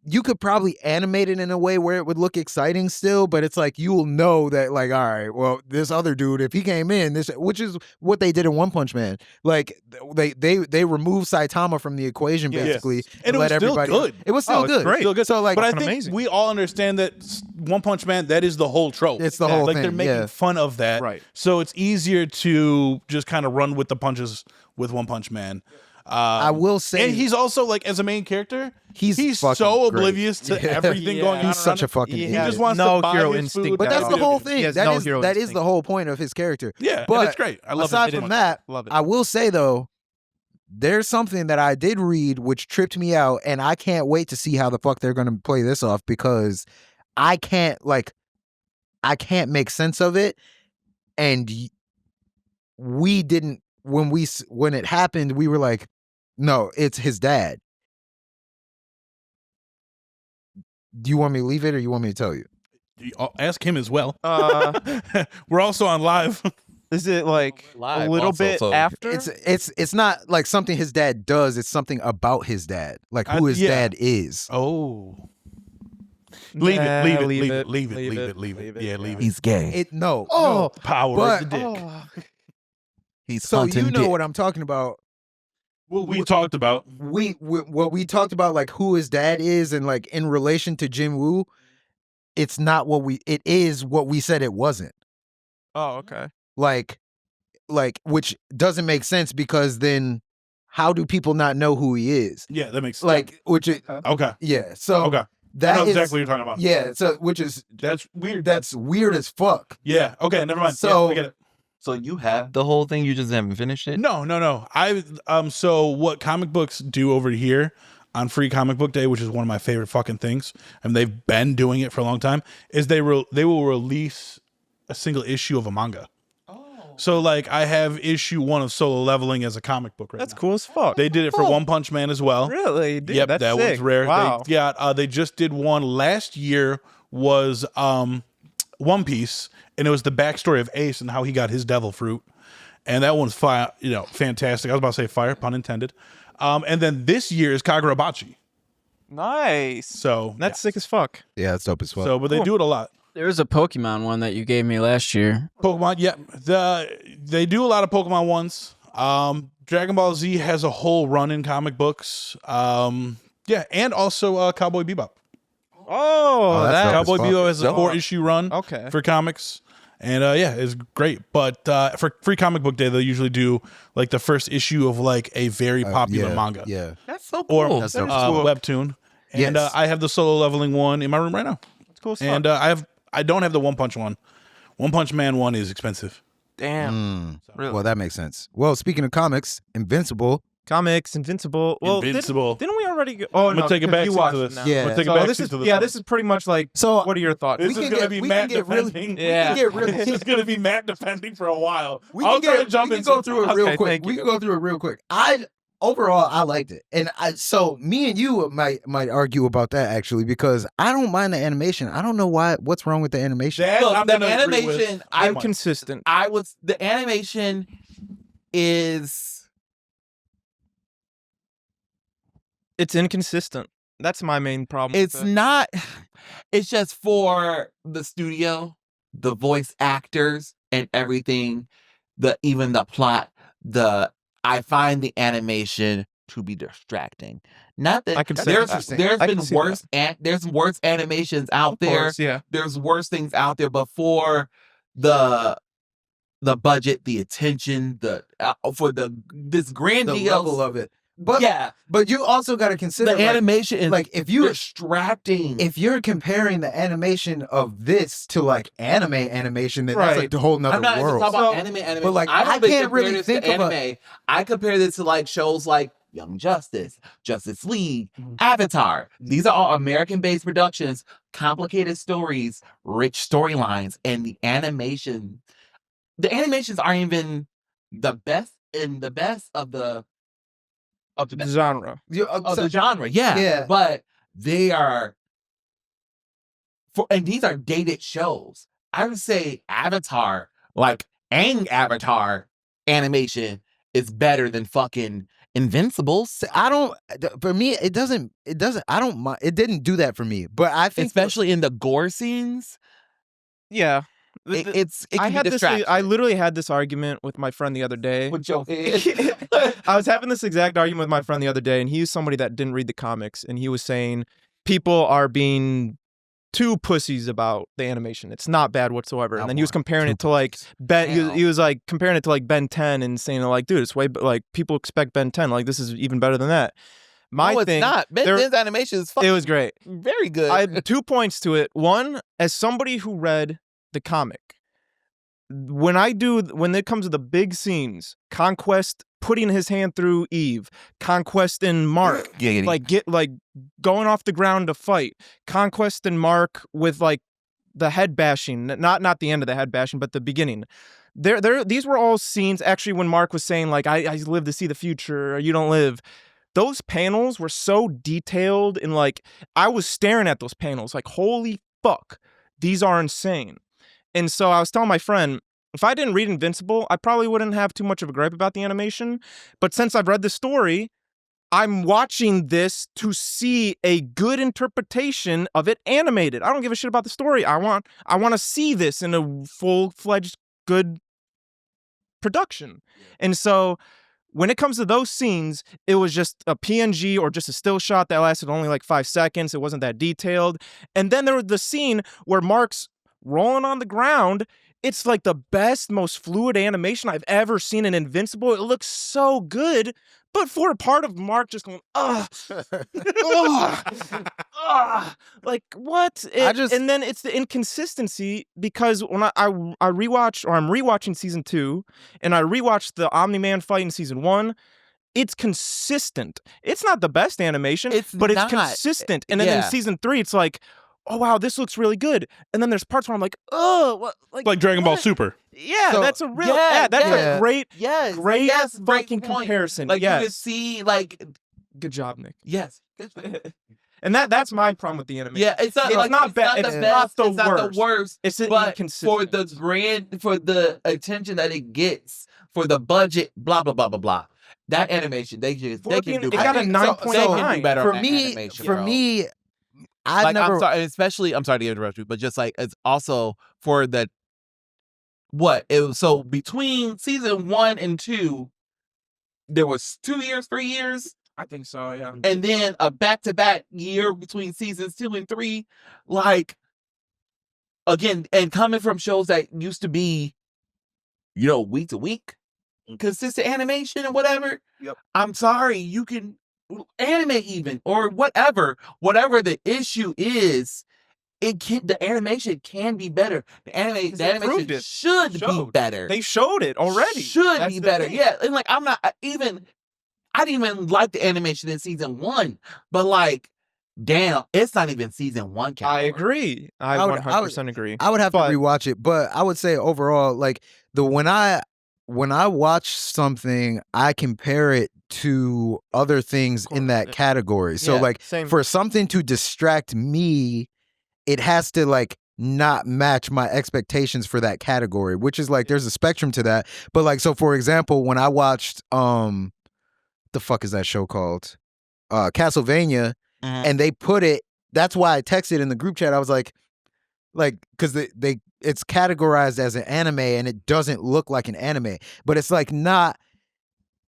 you could probably animate it in a way where it would look exciting still, but it's like you'll know that like, all right, well, this other dude, if he came in, which is what they did in One Punch Man. Like they removed Saitama from the equation basically, And it was let still everybody. good. It was still it's good. great. Still good. So like, but I fucking think amazing. we all understand that One Punch Man, that is the whole trope. It's the whole like thing, they're making yeah. fun of that. Right. So it's easier to just kind of run with the punches with One Punch Man. I will say, And he's also like as a main character, he's so fucking great. oblivious to Yeah. everything going on. He's such a around him. fucking He idiot. just wants no to buy hero his instinct food. But at that's all. the whole He thing. has That no is hero that is instinct. the whole point of his character. Yeah, But and it's great. I love aside it. from that, Love it. I will say though, there's something that I did read which tripped me out, and I can't wait to see how the fuck they're gonna play this off because I can't make sense of it, and we didn't when it happened. We were like, no, it's his dad. Do you want me to leave it, or you want me to tell you? Ask him as well. Uh, We're also on live. is it like Live a little also, bit so- after? It's not like something his dad does. It's something about his dad, like who his yeah. dad is. Oh. Leave Nah, it. leave Leave it, it. Leave it. leave Leave it, it. Leave leave it. it, Yeah, yeah. leave it. He's gay. No. Oh, Power but- of the dick. oh. He's So hunting you know dick. what I'm talking about. What we talked about. What we talked about, like who his dad is, and like in relation to Jin Woo, it's not what it is what we said it wasn't. Oh, okay. Like which doesn't make sense because then how do people not know who he is? Yeah, that makes sense. Like which Okay. yeah. So Okay. that I know is exactly what you're talking about. yeah. So which is That's weird. that's weird as fuck. Yeah. Okay. Never mind. So- Yeah, I get it. So you have the whole thing, you just haven't finished it? No. So what comic books do over here on Free Comic Book Day, which is one of my favorite fucking things, and they've been doing it for a long time, is they will release a single issue of a manga. So like I have issue 1 of Solo Leveling as a comic book right That's now. cool as fuck. They did it for One Punch Man as well. Really? Dude, Yep, that's that sick. was rare. Wow. They just did one last year was One Piece, and it was the backstory of Ace and how he got his devil fruit. And that one's fantastic. I was about to say fire, pun intended. And then this year is Kagurabachi. Nice. So That's sick as fuck. Yeah, that's dope as fuck. So, but they do it a lot. There was a Pokemon one that you gave me last year. Pokemon, yeah. They do a lot of Pokemon ones. Dragon Ball Z has a whole run in comic books. Yeah, and also Cowboy Bebop. Oh, that's that. dope. Cowboy fuck. Bebop has a Dope. 4-issue run Okay. for comics. And yeah, it's great. But for Free Comic Book Day, they'll usually do like the first issue of like a very popular yeah, manga. Yeah. That's so Or cool. That's dope as fuck. webtoon. And Yes. I have the Solo Leveling one in my room right now. That's cool as fuck. And I don't have the One Punch one. One Punch Man one is expensive. Damn. Really? Well, that makes sense. Well, speaking of comics, Invincible. Comics, Invincible. Well, Invincible. Didn't we already go? Oh, I'm no. gonna take a 'cause back you seat watched to it this. now. Yeah. I'm gonna take a So back this seat is to this. this is pretty much like. So What are your thoughts? This we is can gonna get- be we Matt can get really- defending. Yeah. We can get really This is gonna be Matt defending for a while. We I'll can try to get, jump we in can go through it real Okay, quick. thank We you. can go through it real quick. Overall, I liked it, and so me and you might argue about that actually because I don't mind the animation. I don't know what's wrong with the animation. That Look, I'm the gonna agree with. animation, I'm consistent. the animation is It's inconsistent. That's my main problem. with it's it. not it's just for the studio, the voice actors and everything, even the plot, I find the animation to be distracting. Not that I can say there's that. there's I can been see worse there's worse animations out Of there. course, yeah. There's worse things out there before the budget, the attention, for this The grandiose level of it, but yeah, but you also got to consider the animation is like if you distracting. if you're comparing the animation of this to like anime animation, then Right. that's like a whole nother I'm not even world. talking about So- anime, but, like, I, don't I even can't compare really this think to of a- anime. I compare this to like shows like Young Justice, Justice League, Mm-hmm. Avatar. These are all American-based productions, complicated stories, rich storylines, and the animations aren't even the best of the Genre. of the genre. Yeah. Yeah. But they are and these are dated shows. I would say Avatar, like Avatar animation is better than fucking Invincibles. I don't. For me, it doesn't. I don't mind. It didn't do that for me. But I think Especially in the gore scenes. Yeah. It I can had be this. distracting. I literally had this argument with my friend the other day. with your head. I was having this exact argument with my friend the other day, and he was somebody that didn't read the comics, and he was saying people are being too pussies about the animation. It's not bad whatsoever. And then he was comparing it to like Ben. He was like comparing it to like Ben 10 and saying like, dude, it's way like people expect Ben 10. Like this is even better than that. My No, it's thing, not. Ben there- 10's animation is fucking it was great. very good. I have 2 points to it. One, as somebody who read the comic, when it comes to the big scenes, Conquest putting his hand through Eve, Conquest and Mark, like going off the ground to fight, Conquest and Mark with like the head bashing, not the end of the head bashing, but the beginning. These were all scenes actually when Mark was saying like I live to see the future, or you don't live. Those panels were so detailed and like I was staring at those panels like holy fuck, these are insane. And so I was telling my friend, if I didn't read Invincible, I probably wouldn't have too much of a gripe about the animation. But since I've read the story, I'm watching this to see a good interpretation of it animated. I don't give a shit about the story. I want to see this in a full-fledged good production. And so when it comes to those scenes, it was just a PNG or just a still shot that lasted only like 5 seconds. It wasn't that detailed. And then there was the scene where Mark's rolling on the ground. It's like the best, most fluid animation I've ever seen in Invincible. It looks so good. But for a part of Mark just going, ugh, ugh, ugh, like what? And then it's the inconsistency because when I rewatched, or I'm rewatching season 2, and I rewatched the Omni-Man fight in season 1. It's consistent. It's not the best animation, but it's consistent. And then in season 3, it's like, oh wow, this looks really good. And then there's parts where I'm like, oh, what, like Dragon Ball Super. Yeah, so, that's a real, a great, great fucking comparison. Like you can see, like, good job, Nick. Yes. And that's my problem with the animation. Yeah, it's not not bad. It's not the worst. It's but inconsistent. for the attention that it gets, for the budget, blah blah blah blah blah. That animation, they can do. It got a 9.9. For me, I'm sorry, especially. I'm sorry to interrupt you, but just like it's also for the so between season 1 and 2, there was 2 years, 3 years. I think so, yeah. And then a back-to-back year between seasons 2 and 3, like again, and coming from shows that used to be, week to week, consistent animation and whatever. Yep. I'm sorry, you can animate even or whatever the issue is. The animation can be better. The animation should be better. They showed it already. Should be better. Yeah, and like I didn't even like the animation in season 1, but like, damn, it's not even season 1. I agree. I 100% agree. I would have to rewatch it, but I would say overall, like when I watch something, I compare it to other things in that category. So for something to distract me, it has to like not match my expectations for that category, which is like there's a spectrum to that. But like, so for example, when I watched the fuck is that show called? Castlevania, and they put it. That's why I texted in the group chat. I was like, because it's categorized as an anime, and it doesn't look like an anime, but it's like not.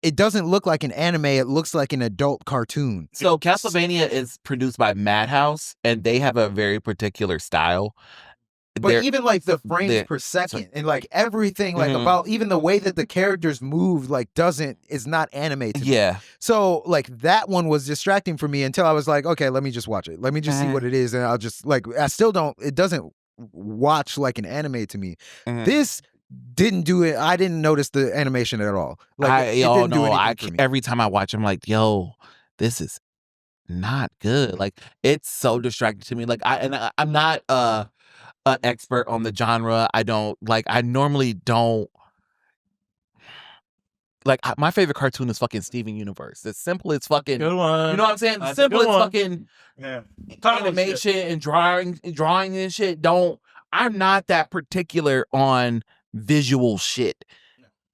It doesn't look like an anime. It looks like an adult cartoon. So Castlevania is produced by Madhouse, and they have a very particular style. But even like the frames per second and like everything, like about even the way that the characters move, like is not animated. Yeah. So like that one was distracting for me until I was like, okay, let me just watch it. Let me just see what it is, and I'll just it doesn't watch like an anime to me. This didn't do it. I didn't notice the animation at all. Like it didn't do anything for me. Every time I watch, I'm like, yo, this is not good. Like it's so distracting to me. Like I'm not an expert on the genre. I normally don't like. My favorite cartoon is fucking Steven Universe. It's simple as fucking. Good one. You know what I'm saying? That's Simple as fucking animation and drawing and shit. I'm not that particular on visual shit.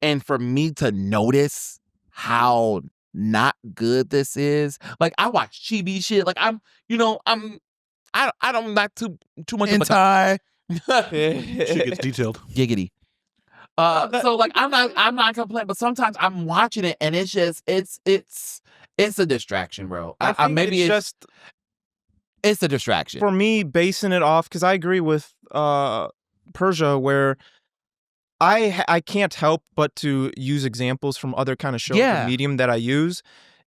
And for me to notice how not good this is, like I watch chibi shit. Like I'm not too much of a Shit gets detailed. Giggity. So like I'm not complaining, but sometimes I'm watching it and it's just it's a distraction, bro. It's a distraction for me, basing it off because I agree with Persia where I can't help but to use examples from other kind of shows or medium that I use.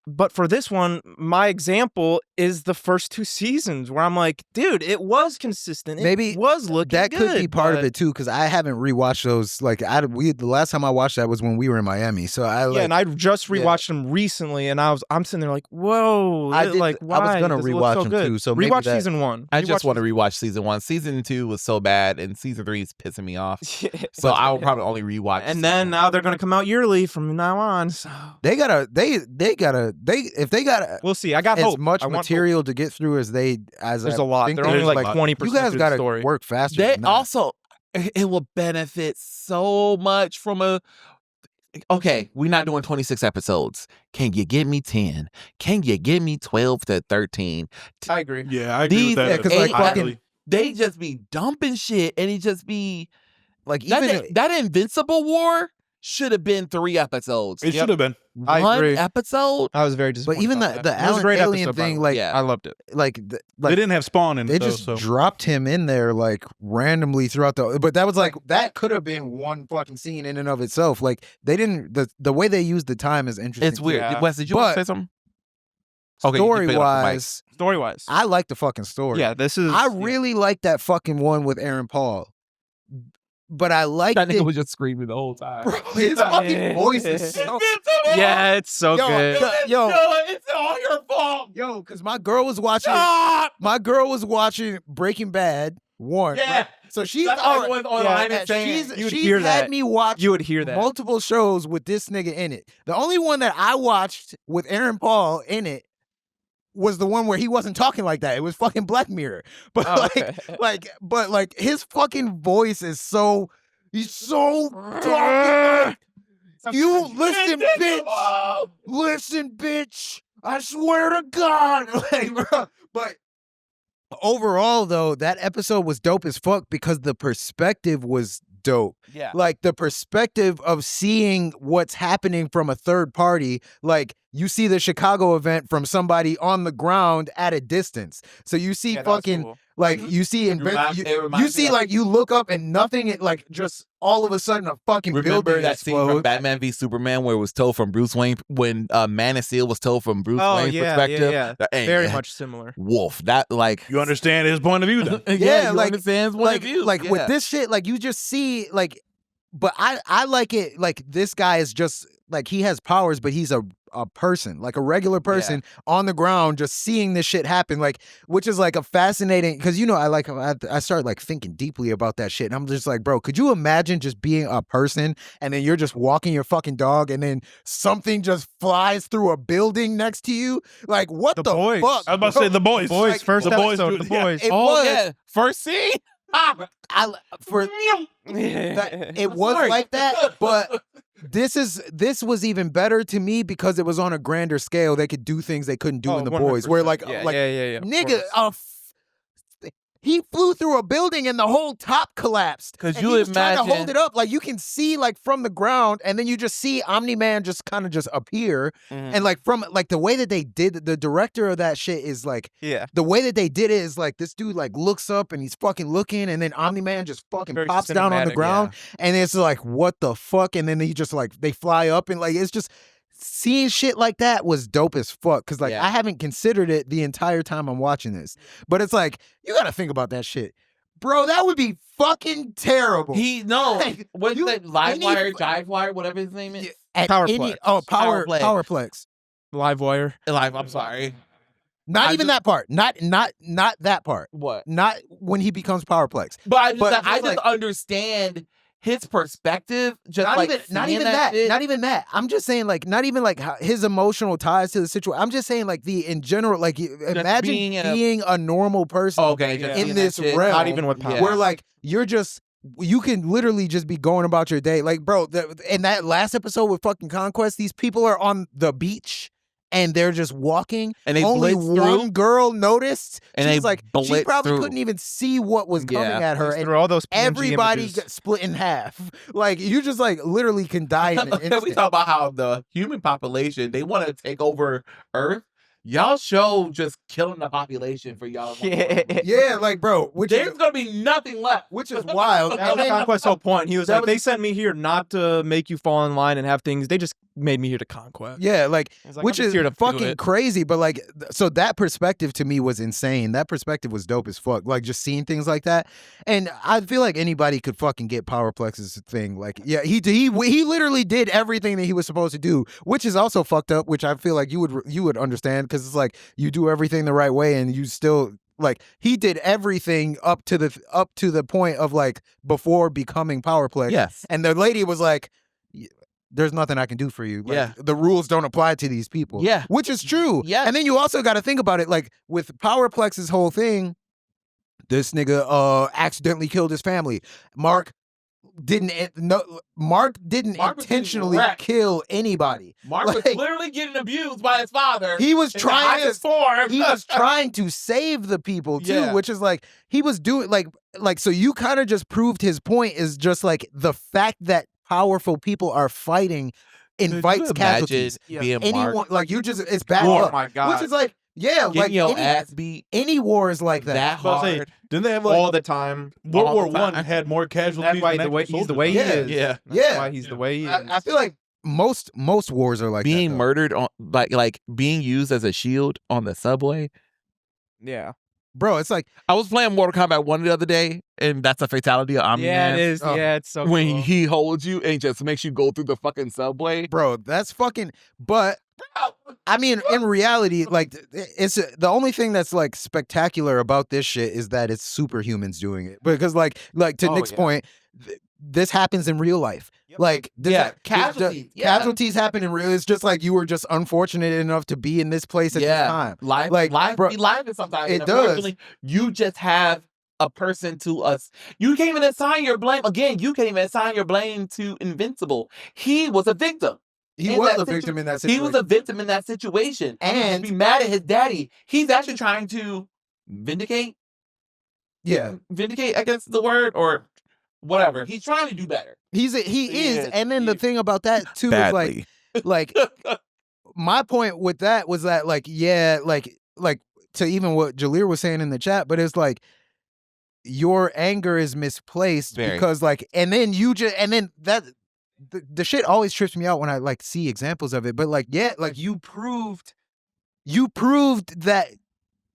But for this one, my example is the first 2 seasons where I'm like, dude, it was consistent. Maybe it was looking that good. Could be part of it too, because I haven't rewatched those. Like, the last time I watched that was when we were in Miami. So and I just rewatched them recently, and I'm sitting there like, whoa, I was gonna rewatch them too. So rewatch season 1. I just want to rewatch season 1. Season 2 was so bad, and season 3 is pissing me off. So I will probably only rewatch. And then now they're gonna come out yearly from now on. So if they got we'll see. I got as hope. much material to get through as there's a lot. They're only like 20%. You guys got to work faster. It will benefit so much from okay, we're not doing 26 episodes. Can you give me 10? Can you give me 12 to 13? I agree. Yeah, I agree with that. Because they just be dumping shit, and it just be like even that Invincible War. should have been 3 episodes. It should have been. I One agree. episode? I was very disappointed. But even about the that. It was a great alien episode, by the thing, way. like, Yeah. I loved it. They didn't have Spawn in they it, though, just so. dropped him in there like randomly throughout the. But that was like that could have been one fucking scene in and of itself. Like they didn't the way they used the time is interesting. It's weird. Yeah. Wes, did you want to But say something? Okay, you can pick it up the mic. Story-wise, Story-wise. I like the fucking story. Yeah, this is... I really like that fucking one with Aaron Paul. But I like That nigga it. was just screaming the whole time. Bro, his fucking voice is so. Yeah, it's so good. Yo, It's all your fault. yo, because my girl was watching. Stop. My girl was watching Breaking Bad 1. Yeah. right? So she's That's all everyone's right. online and saying. You'd She's hear had that. me watch You would hear that. multiple shows with this nigga in it. The only one that I watched with Aaron Paul in it was the one where he wasn't talking like that. It was fucking Black Mirror. But Oh, okay. like his fucking voice is so he's so talking. You listen, bitch. Listen, bitch. I swear to God. Like, bro, but overall, though, that episode was dope as fuck because the perspective was dope. Yeah. Like the perspective of seeing what's happening from a third party. Like you see the Chicago event from somebody on the ground at a distance. So you see Yeah, that was fucking cool. like you see It reminds you me see of- like you look up and nothing like just all of a sudden a fucking Remember building that scene from explodes. Batman v Superman where it was told from Bruce Wayne when Man of Steel was told from Bruce Oh, Wayne's yeah, perspective? yeah. And- Very and much similar. Wolf. That like You understand his point of view, then. yeah, you like- understand his point like of view. like yeah. with this shit like you just see like but I like it like this guy is just like he has powers but he's a person like a regular person on the ground just seeing this shit happen like which is like a fascinating because you know I started like thinking deeply about that shit and I'm just like bro could you imagine just being a person and then you're just walking your fucking dog and then something just flies through a building next to you like what the, The Boys. fuck I was about to say The Boys. Boys, Like, first The Boys episode, do- The yeah. Boys. It oh was. yeah, first scene. It was like that, but this was even better to me because it was on a grander scale. They could do things they couldn't do Oh, in The Boys, where like yeah, like yeah. of nigga, course. he flew through a building and the whole top collapsed. 'Cause And you he was trying to hold imagine- it up, like you can see like from the ground, and then you just see Omni-Man just kind of just appear, and like from like the way that they did, the director of that shit is like. Yeah. The way that they did it is like this dude like looks up and he's fucking looking and then Omni-Man just fucking Very pops down on the cinematic, ground and it's like what the fuck and then he just like they fly up and like it's just seeing shit like that was dope as fuck because like Yeah. I haven't considered it the entire time I'm watching this but it's like you gotta think about that shit bro that would be fucking terrible He no, Like, what's you- that? Live any- wire, Jive Wire, whatever his name is. at Powerplex. Powerplay. Powerplex Livewire. Live. I'm sorry. not I even just- that part not that part What? not when he becomes Powerplex But I just, But I just, just like- understand his perspective. Just not like even seeing that shit. not even that I'm just saying like not even like how his emotional ties to the situation I'm just saying like the in general like imagine being being a- a normal person Okay, just Yeah. seeing in that this shit. realm Not even with power. where like you're just you can literally just be going about your day like bro in that last episode with fucking Conquest these people are on the beach and they're just walking And they only blitz one through? girl noticed And she's they like she blitz probably through. couldn't even see what was coming Yeah. at her and Through all those PNG everybody images. got split in half like you just like literally can die in an we instant. talk about how the human population they want to take over Earth. Y'all show just killing the population for y'all. Yeah, like bro, which There's is gonna be nothing left. which is wild. That was Conquest's whole point. He was that like, was- they sent me here not to make you fall in line and have things. They just made me here to conquest. Yeah, like He's like, which I'm is just here to do fucking it. crazy. But like, so that perspective to me was insane. That perspective was dope as fuck. Like just seeing things like that, and I feel like anybody could fucking get Powerplex's thing. Like, yeah, he literally did everything that he was supposed to do, which is also fucked up. Which I feel like you would understand because it's like you do everything the right way and you still. Like he did everything up to the point of like before becoming Powerplex. Yes. And the lady was like, there's nothing I can do for you. Like, Yeah. the rules don't apply to these people. Yeah. Which is true. Yes. And then you also got to think about it. Like with Powerplex's whole thing, this nigga accidentally killed his family. Mark didn't Mark was getting intentionally wrecked. kill anybody. Mark was Like- literally getting abused by his father. He was in the trying highest to form. he was trying to save the people too, Yeah. which is like he was doing like so you kind of just proved his point is just like the fact that powerful people are fighting invites Could you casualties. imagine being Anyone marked? like you just it's bad Oh luck. my God. Which is like yeah, Getting like your ass beat any war is like that. that But I say, hard. didn't they have like all the time. World all War the One time. had more casualties? That's why than the way actual he's the soldiers? way he Yeah. is. Yeah. That's Yeah. why he's the way he is. I feel like most wars are like Being that, though. murdered on like being used as a shield on the subway. Yeah. Bro, it's like I was playing Mortal Kombat 1 the other day, and that's a fatality of Omni Yeah, Man. it is. Oh. Yeah, it's so When cool. he holds you and just makes you go through the fucking subway. bro, that's fucking but I mean, in reality, like it's the only thing that's like spectacular about this shit is that it's superhumans doing it. Because like to Oh, Nick's yeah. point, this happens in real life. Yep. Like this Yeah, the casualties, yeah. casualties happen in real. It's just like you were just unfortunate enough to be in this place at this time. Life, Like, life bro, be life sometimes. it and does. unfortunately, you just have a person to us. You can't even assign your blame. Again, you can't even assign your blame to Invincible. He was a victim. He in was that a victim in that situation. He was a victim in that situation. And- be mad at his daddy. He's actually trying to vindicate. Yeah. Vindicate, I guess, the word, or whatever. He's trying to do better. He is, Yes, and then the thing about that too is like my point with that was that like yeah, like to even what Jalir was saying in the chat, but it's like your anger is misplaced Very. because like and then you just and then that the shit always trips me out when I like see examples of it, but like yeah, like you proved that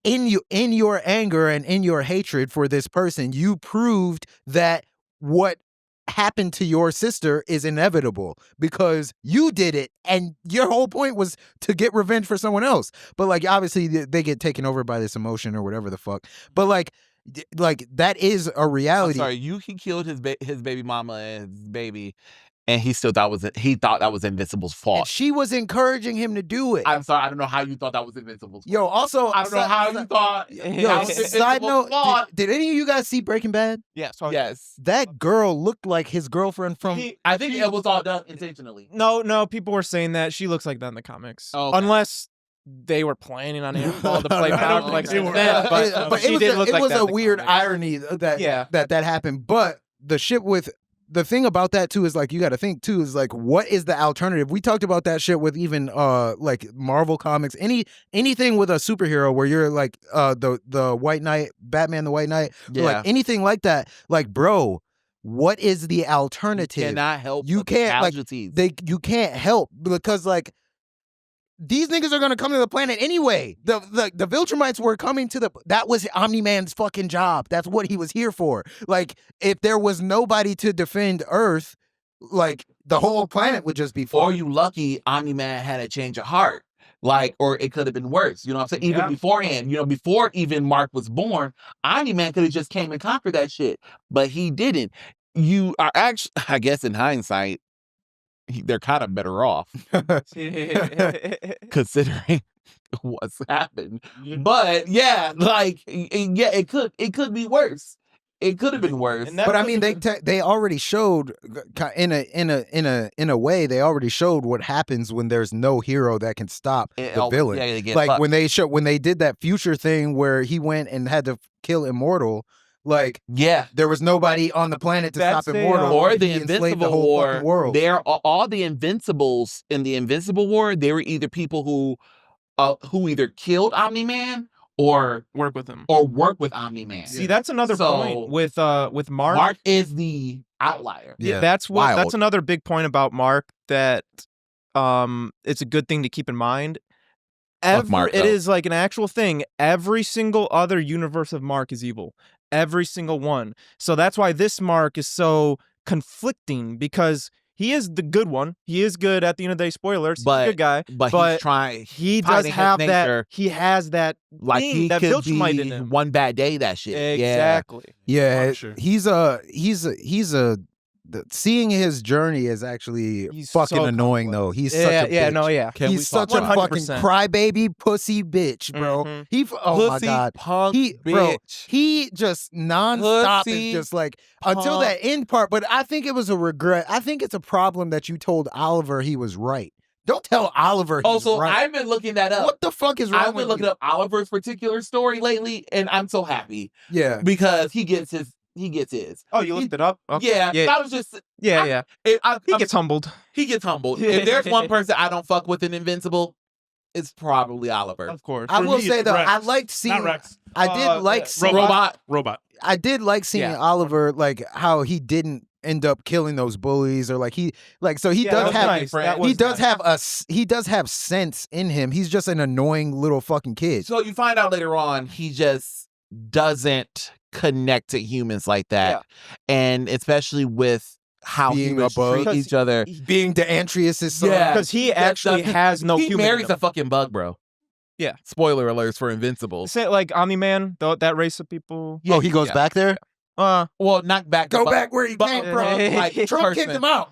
in your anger and in your hatred for this person, you proved that what happened to your sister is inevitable because you did it and your whole point was to get revenge for someone else. But like obviously they get taken over by this emotion or whatever the fuck. But like that is a reality. I'm sorry, he killed his baby mama and his baby, and he still thought that was Invincible's fault. And she was encouraging him to do it. I'm sorry, I don't know how you thought that was Invincible's fault. Yo, also I don't know how you thought. Yo, that was side Invincible's note, fault. did any of you guys see Breaking Bad? Yeah. So Yes, That girl looked like his girlfriend from I think it was all done intentionally. No, people were saying that she looks like that in the comics. Oh, okay. Unless they were planning on him to play I don't Power like think they were. that, but it she was did look it like was that a in the weird comics. irony that Yeah. that happened. But the shit with the thing about that too is like you got to think too is like what is the alternative? We talked about that shit with even like Marvel comics, anything with a superhero where you're like the White Knight, Batman the White Knight, Yeah. like anything like that. Like bro, what is the alternative? You cannot help. You but the can't, like, casualties. you can't help because like these niggas are gonna come to the planet anyway. The Viltrumites were coming to that was Omni-Man's fucking job. That's what he was here for. Like if there was nobody to defend Earth, like the whole planet would just be fucked. Or you lucky Omni-Man had a change of heart. Like, or it could have been worse. You know what I'm saying? Even Yeah. beforehand, before even Mark was born, Omni-Man could have just came and conquered that shit. But he didn't. You are actually, I guess in hindsight, they're kind of better off considering what's happened. But yeah, like, yeah, it could be worse. It could have been worse. And that But I was- mean, they already showed in a way they already showed what happens when there's no hero that can stop the villain. Yeah, they get Like fucked. when they did that future thing where he went and had to kill Immortal. Like yeah. there was nobody on the planet to That's stop a, Immortal, Or and the he enslaved Invincible the whole War. fucking world. They're all the Invincibles in the Invincible War. They were either people who either killed Omni-Man or work with him. work with Omni-Man. See, that's another So- point with Mark. Mark is the outlier. Yeah. That's Wild. that's another big point about Mark that it's a good thing to keep in mind. Mark, It though. is like an actual thing. Every single other universe of Mark is evil. Every single one. So that's why this Mark is so conflicting because he is the good one. He is good at the end of the day. Spoilers. He's But- a good guy. But, But he's trying. He does fighting his have that. nature. He has that. Like thing, he that could Viltrumite be in him. one bad day. That shit. Exactly. Yeah, Punisher. seeing his journey is actually He's fucking so annoying complex. though. He's Yeah, such a yeah, bitch. no, yeah. Can we He's talk such a about fucking 100%. crybaby pussy bitch, bro. Mhm. Oh my Pussy god. punk Bro, bitch. he just nonstop Pussy is just like until punk. that end part. But I think it was a regret. I think it's a problem that you told Oliver he was right. Don't tell Oliver he's Also, right. I've been looking that up. What the fuck is wrong I've with been looking you? up Oliver's particular story lately, and I'm so happy Yeah. because he gets his he gets his. Oh, you looked it up? Okay. Yeah, Yeah. I was just Yeah. He I'm- gets humbled. he gets humbled. If there's one person I don't fuck with in Invincible, it's probably Oliver. Of course. I For will me, say it's though, Rex. I liked seeing. Not Rex. I did like seeing. Robot. I did like seeing Yeah. Oliver, like how he didn't end up killing those bullies, or like he does that was have nice. That he was does nice. have sense in him. He's just an annoying little fucking kid. So you find out later on he just doesn't connect to humans like that, and especially with how Being humans above- treat each other. Being Deantrius' son. Yeah. Because he actually has no he human. in marries him. a fucking bug, bro. Yeah. Spoiler alerts for Invincible. Say like Omni-Man, that race of people. Oh, he goes Yeah. back there. Well, not back. Go to bug- back where he but- came from. like Trump kicked person. him out.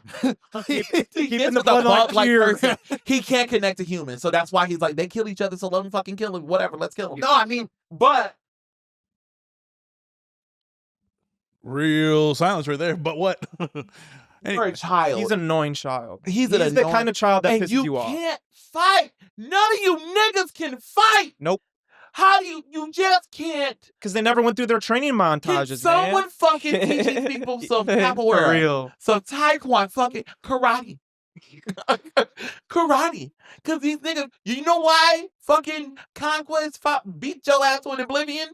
He Keeping gets the with a bloodline bug-like pure. person. He can't connect to humans, so that's why he's like, they kill each other, so let them fucking kill him. Whatever, let's kill him. No, I mean, But Real silence right there. But what? you're a child. He's an annoying child. He's the annoying- kind of child that and pisses you you off. can't fight. None of you niggas can fight. Nope. How do you just can't? Because they never went through their training Can montages, someone man. fucking teach these people some capoeira? For real. Some taekwondo, fucking karate. Karate. Because these niggas, you know why fucking Conquest beat your ass on Oblivion?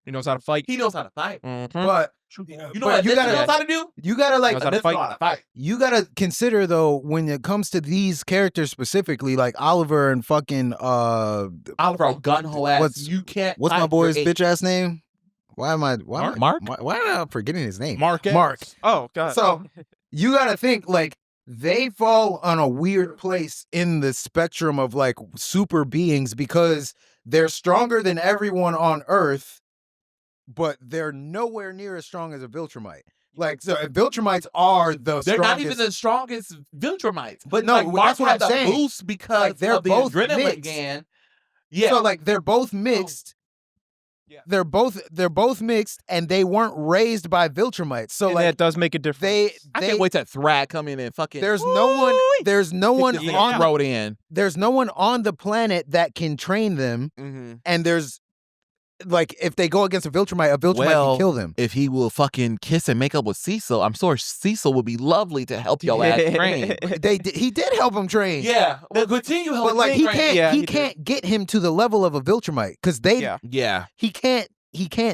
He knows how to fight. He knows how to fight. Mhm. but You know But what you you gotta- knows how to do? you gotta like Knows how to This fight. know how to fight. you gotta consider though, when it comes to these characters specifically, like Oliver and fucking Oliver gun ho ass. What's- You can't. what's my fight boy's your bitch ass name? Why am I Mark? Why am I forgetting his name? Mark. Mark. Oh, God. So you gotta think like they fall on a weird place in the spectrum of like super beings because they're stronger than everyone on Earth, but they're nowhere near as strong as a Viltrumite. Like, so Viltrumites are the They're strongest. not even the strongest Viltrumites. But no, like, Mark that's what had I'm the saying. boost because Like, they're of the both adrenaline mixed. gan. Yeah. So like they're both mixed. Yeah. They're both mixed, and they weren't raised by Viltrumites. So And like that does make a difference. I can't wait till Thrag come in and fucking there's no one kick on this road in. there's no one on the planet that can train them, Mm-hmm. and there's like if they go against a Viltrumite Well, can kill them. If he will fucking kiss and make up with Cecil, I'm sure Cecil would be lovely to help your ass train. He did help him train. Yeah, well, continue helping. But like he can't Yeah, he he did. can't get him to the level of a Viltrumite because Yeah. Yeah, he can't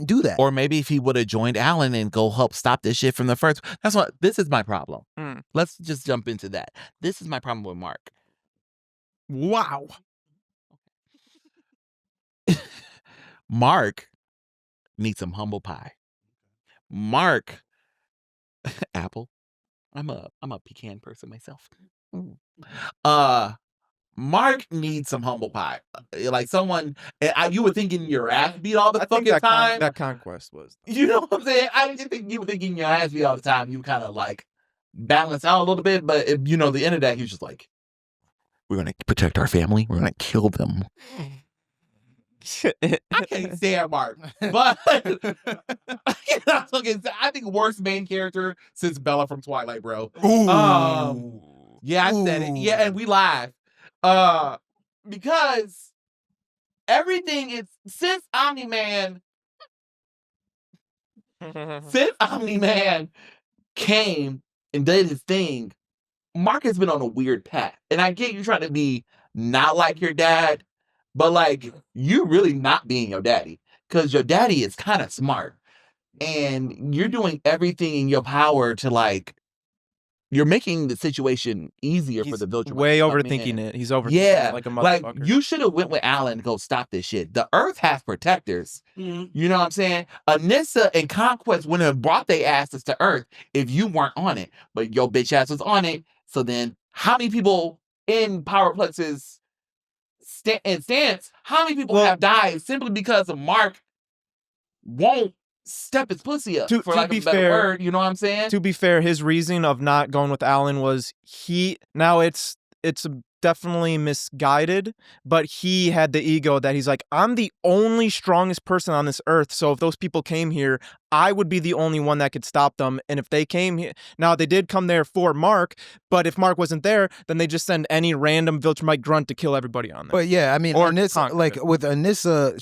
do that. or maybe if he would have joined Alan and go help stop this shit from the first. That's what. This is my problem. Mm. Let's just jump into that. This is my problem with Mark. Wow. Mark needs some humble pie. Mark, apple. I'm a pecan person myself. Mark needs some humble pie. Like someone, you were thinking your ass beat all the I think fucking time. that conquest was. You know what I'm saying? I didn't think you were thinking your ass beat all the time. You kind of like balance out a little bit, but if, you know, the end of that, he's just like, we're gonna protect our family. We're gonna kill them. I can't stand Mark, but I think worst main character since Bella from Twilight, bro. Yeah, I said it. Yeah, and we live. Because everything is since Omni-Man came and did his thing, Mark has been on a weird path. And I get you trying to be not like your dad, but like you really not being your daddy. Because your daddy is kind of smart. And you're doing everything in your power to like you're making the situation easier for He's the Viltrumite. way to come overthinking in. it. He's overthinking Yeah, it like a like motherfucker. you should have went with Alan to go stop this shit. The Earth has protectors. You know what I'm saying? Anissa and Conquest wouldn't have brought their asses to Earth if you weren't on it. But your bitch ass was on it. So then, how many people in Powerplex's stance? How many people have died simply because of Mark won't step his pussy up? To for like be a better fair- word, you know what I'm saying? To be fair, his reason of not going with Alan was it's definitely misguided, but he had the ego that he's like, I'm the only strongest person on this earth, so if those people came here, I would be the only one that could stop them. And if they came here, now they did come there for Mark, but if Mark wasn't there, then they just send any random Viltrumite grunt to kill everybody on there. But yeah, I mean, Or Anissa, Conquest. like with Anissa,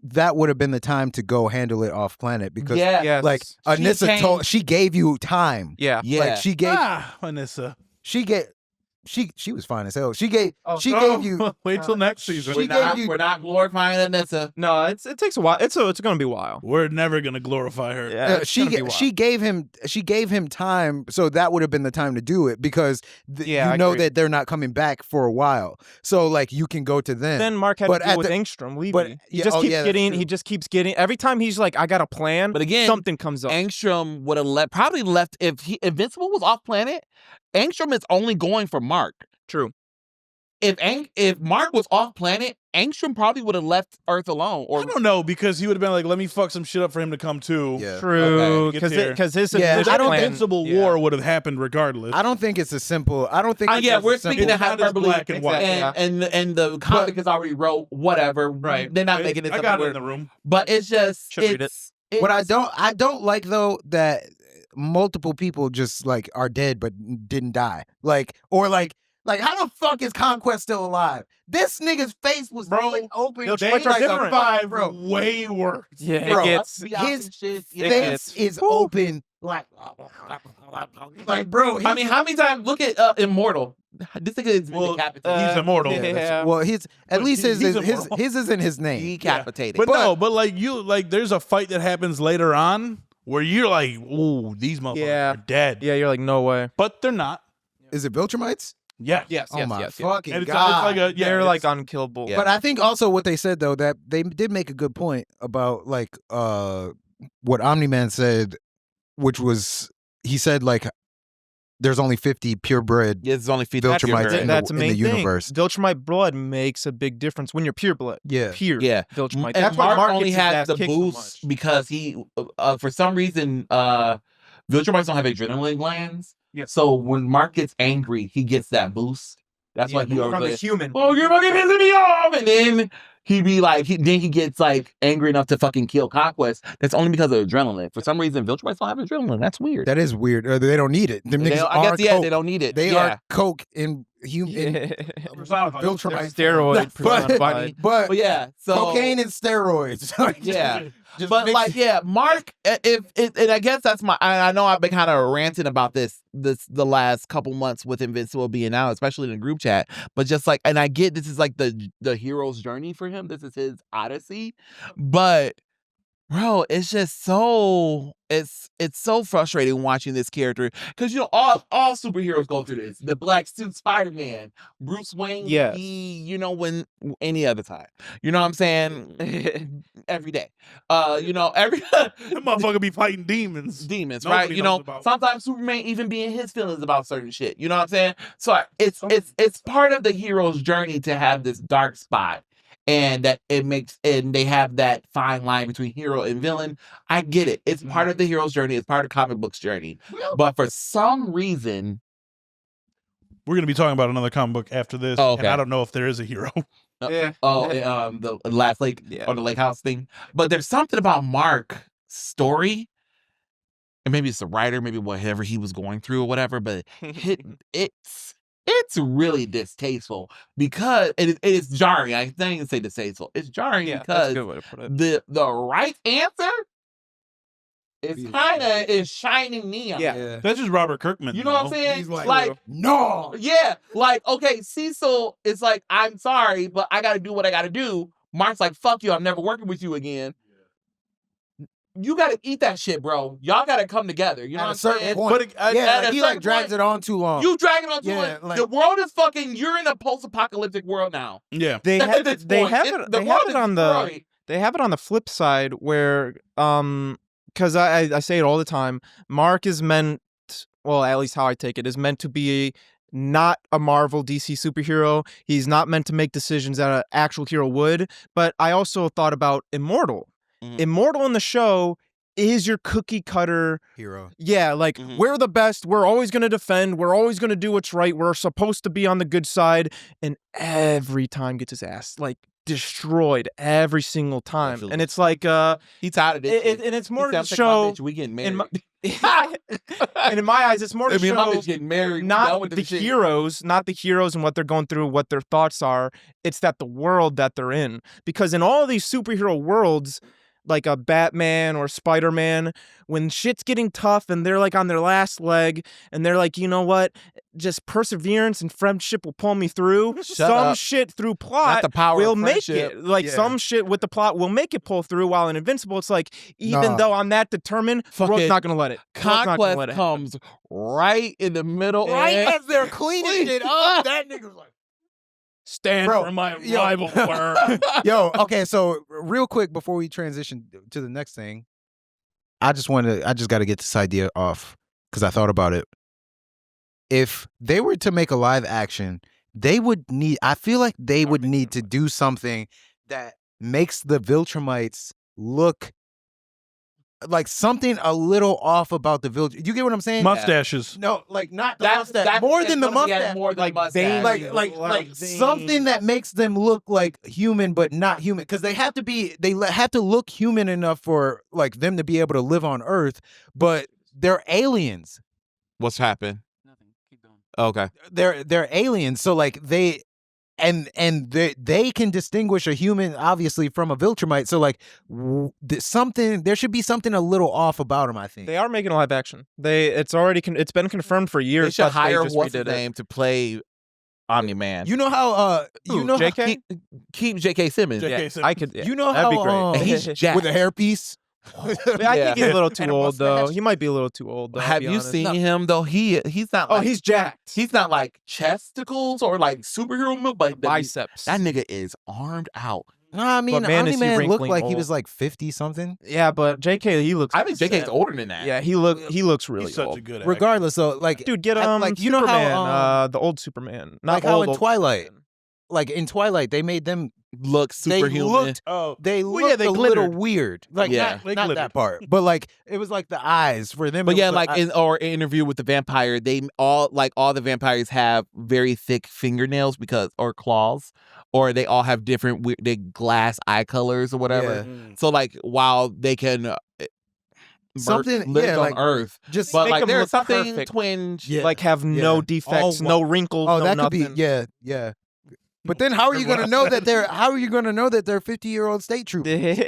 that would have been the time to go handle it off planet because Yeah. Yes. like Anissa she gave you time. Yeah. Yeah. Like she gave Vanessa. she was fine as hell. She gave you Wait till next season. We're not glorifying Anissa. No, it takes a while. It's gonna be a while. We're never gonna glorify her. Yeah, it's gonna be a while. she gave him time, so that would have been the time to do it because I you know agree. that they're not coming back for a while. So like you can go to them. Then Mark had But to deal at with the- Engstrom leaving. but- He yeah, just oh, keeps yeah, that's getting. true. He just keeps getting. Every time he's like, "I got a plan," But again, something comes up. Angstrom would have probably left if Invincible was off planet. Angstrom is only going for Mark. True. If Mark was off planet, Angstrom probably would have left Earth alone. I Or don't know because he would have been like, "Let me fuck some shit up for him to come too." Yeah. True. Okay, Because get there. his Yeah, initial I don't plan- think Invincible yeah. War would have happened regardless. I don't think it's a simple. I don't think. yeah, it's we're a simple- speaking to It's not as hyperbole, black and white. and the comic is already wrote. Whatever, Right. They're not making it. I something got it in weird. the room. But it's just Should read it. it's What I don't like though that multiple people just like are dead but didn't die. Like how the fuck is Conquest still alive? This nigga's face was like open. They'll They try to like a different. five, bro. Way worse. Yeah, Bro, it gets. his shit. Face is open like bro. I mean, how many times look at Immortal? This nigga is Well, decapitated. he's immortal. Yeah. Well, his at But least he's his immortal. isn't his name. Decapitated. But no, but like there's a fight that happens later on where you're like, "Ooh, these motherfuckers Yeah. are dead," Yeah, you're like, no way. but they're not. Is it Viltrumites? Yeah, Yes. Oh my yes. fucking And it's god! like a They're it's- like unkillable. Yeah. But I think also what they said though that they did make a good point about like what Omni-Man said, which was he said like there's only 50 purebred Yeah, it's only Viltrumites in That's the, a in main the universe. thing. Viltrumite blood makes a big difference when you're pure blood. Yeah. Pure. Yeah. Viltrumite. And That's why Mark Mark only gets his has ass the kicked so boost much. because he, for some reason, Viltrumites don't have adrenaline glands. Yeah. So when Mark gets angry, he gets that boost. That's why he from always the like, human. "Oh, you're fucking pissing me off," and then he be like, then he gets like angry enough to fucking kill Conquest. That's only because of adrenaline. For some reason, Viltrumites don't have adrenaline. That's weird. That is weird. They don't need it. Them They niggas don't- I are guess yeah, coke. they don't need it. They yeah. are coke in human Viltrumite. Steroid But- personified. But But yeah, so cocaine and steroids. yeah. Just But mix like, yeah, Mark. And I guess that's my. I know I've been kind of ranting about this the last couple months with Invincible being out, especially in the group chat. But just like, and I get this is like the hero's journey for him. This is his odyssey. But bro, it's just so it's so frustrating watching this character because all superheroes go through this. The black suit Spider-Man, Bruce Wayne, Yes. when any other time. You know what I'm saying? Every day. Every that motherfucker be fighting demons. demons, Nobody right? knows about. Sometimes Superman even be in his feelings about certain shit. You know what I'm saying? So it's part of the hero's journey to have this dark spot. And that and they have that fine line between hero and villain. I get it. It's part of the hero's journey. It's part of comic books journey. But for some reason, We're gonna be talking about another comic book after this, Oh, okay. and I don't know if there is a hero. Yeah. the last lake Yeah. or the lake house thing. But there's something about Mark's story, and maybe it's the writer, maybe whatever he was going through or whatever. But it's really distasteful because it is jarring. I can't even say distasteful. It's jarring Yeah, that's a because good way to put it. the right answer is kind of is shining neon. Yeah. That's just Robert Kirkman. You know what I'm though. saying? He's like no. yeah, like, okay, Cecil is like, I'm sorry, but I gotta do what I gotta do. Mark's like, fuck you, I'm never working with you again. You gotta eat that shit, bro. Y'all gotta come together. You know At what a I'm certain saying? point. But Yeah, at like, a he like certain drags point, it on too long. You dragging on to Yeah, it. like- The world is fucking, you're in a post-apocalyptic world now. Yeah. They At have this they point, have the it. They have world it is on the. destroyed. They have it on the flip side where because I say it all the time. Mark is meant, well, at least how I take it, is meant to be not a Marvel DC superhero. He's not meant to make decisions that an actual hero would. But I also thought about Immortal. Mhm. Immortal in the show is your cookie cutter. Hero. Yeah, like Mhm. we're the best. We're always going to defend. We're always going to do what's right. We're supposed to be on the good side. And every time gets his ass like destroyed every single time. Absolutely. And it's like, He tired of this. shit. and it's He more said, to "I'm taking my show. bitch, we getting married. in my, And in my eyes, it's more to Me and my show bitch getting married. done not with the this shit. heroes, not the heroes and what they're going through, what their thoughts are. It's that the world that they're in. Because in all these superhero worlds, like a Batman or Spider-Man, when shit's getting tough and they're like on their last leg and they're like, you know what? Just perseverance and friendship will pull me through. Some up. shit through plot the power will of make friendship. it. Like Yeah. some shit with the plot will make it pull through, while in Invincible, it's like, even Nah. though I'm that determined, world's Fucking not gonna let it. World's not gonna Conquest let it happen. comes right in the middle. Right and- as they're cleaning it up, that nigga's like, Stand Bro, for my yo. rival worm. yo, okay, so real quick before we transition to the next thing, I just got to get this idea off because I thought about it. If they were to make a live action, I feel like they would need to do something that makes the Viltrumites look like something a little off about the Viltrum. You get what I'm saying? Mustaches. No, like not the That's mustache. More than the mustache. More than Like mustache. veins. Like something that makes them look like human but not human, because they have to look human enough for like them to be able to live on Earth, but they're aliens. What's happened? Nothing. Keep going. Okay. They're aliens, so like they can distinguish a human obviously from a Viltrumite. So like there should be something a little off about them, I think. They are making a live action. It's already it's been confirmed for years. They should but hire just what's his redid it. name to play Omni-Man. You know how Who, JK? Keep J.K. Simmons. J.K. Yeah, Simmons. I could. Yeah, you know that'd be how great. He's jacked. with a hairpiece. I think he's a little too And a old though. mustache. He might be a little too old. Though, I'll Have be you honest. seen him though? He's not. Oh, Like, he's jacked. he's not like chesticles or like superhero move, but Biceps. that nigga is armed out. No, I mean, But man, is he Omni-Man looked wrinkling like he old. was like 50 something. Yeah, but JK, he looks. I think J.K.'s sad. older than that. Yeah, he looks really He's such old. a good actor. Regardless, though, like Dude, get like you know Superman, how the old Superman, not like how old, in old Twilight, Superman. like in Twilight, they made them Look superhuman. Oh, they Well, yeah, looked they a little glittered. weird. Like Yeah. They not glittered. that part, but like it was like the eyes for them. But it yeah, was like in Interview with the Vampire, they all the vampires have very thick fingernails or claws, or they all have different they glass eye colors or whatever. Yeah. So like while they can Something- live yeah, on like, Earth, just but make like them there's look something perfect. twinge. Yeah. Like have no Yeah. defects, Oh, no wrinkles. oh, no that could nothing. be yeah. But then how are you gonna know that they're 50-year-old state troopers?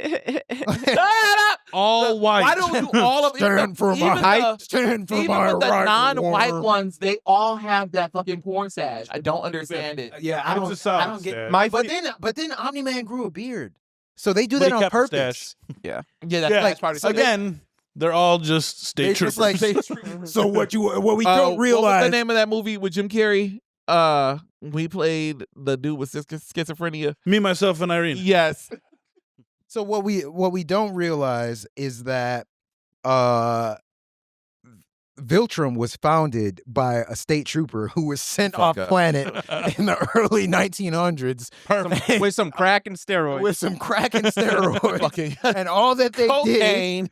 all white. Why don't you all of Stand for even my the- height. Stand for Even my with the right. non-white war. ones, they all have that fucking porn stash. I don't understand it. Yeah, I It's don't. a solid I don't get. stash. My But then Omni-Man grew a beard, so they do But that he on kept the purpose. stash. Yeah, Yeah, that's part of so it. Again, they're all just state They troopers. just like so what we don't What was realize. the name of that movie with Jim Carrey? We played the dude with schizophrenia. Me, myself, and Irene. Yes. So what we don't realize is that Viltrum was founded by a state trooper who was sent Fuck off up. planet in the early 1900s with some crack and steroids. with some crack and steroids. Fucking And all that they cocaine.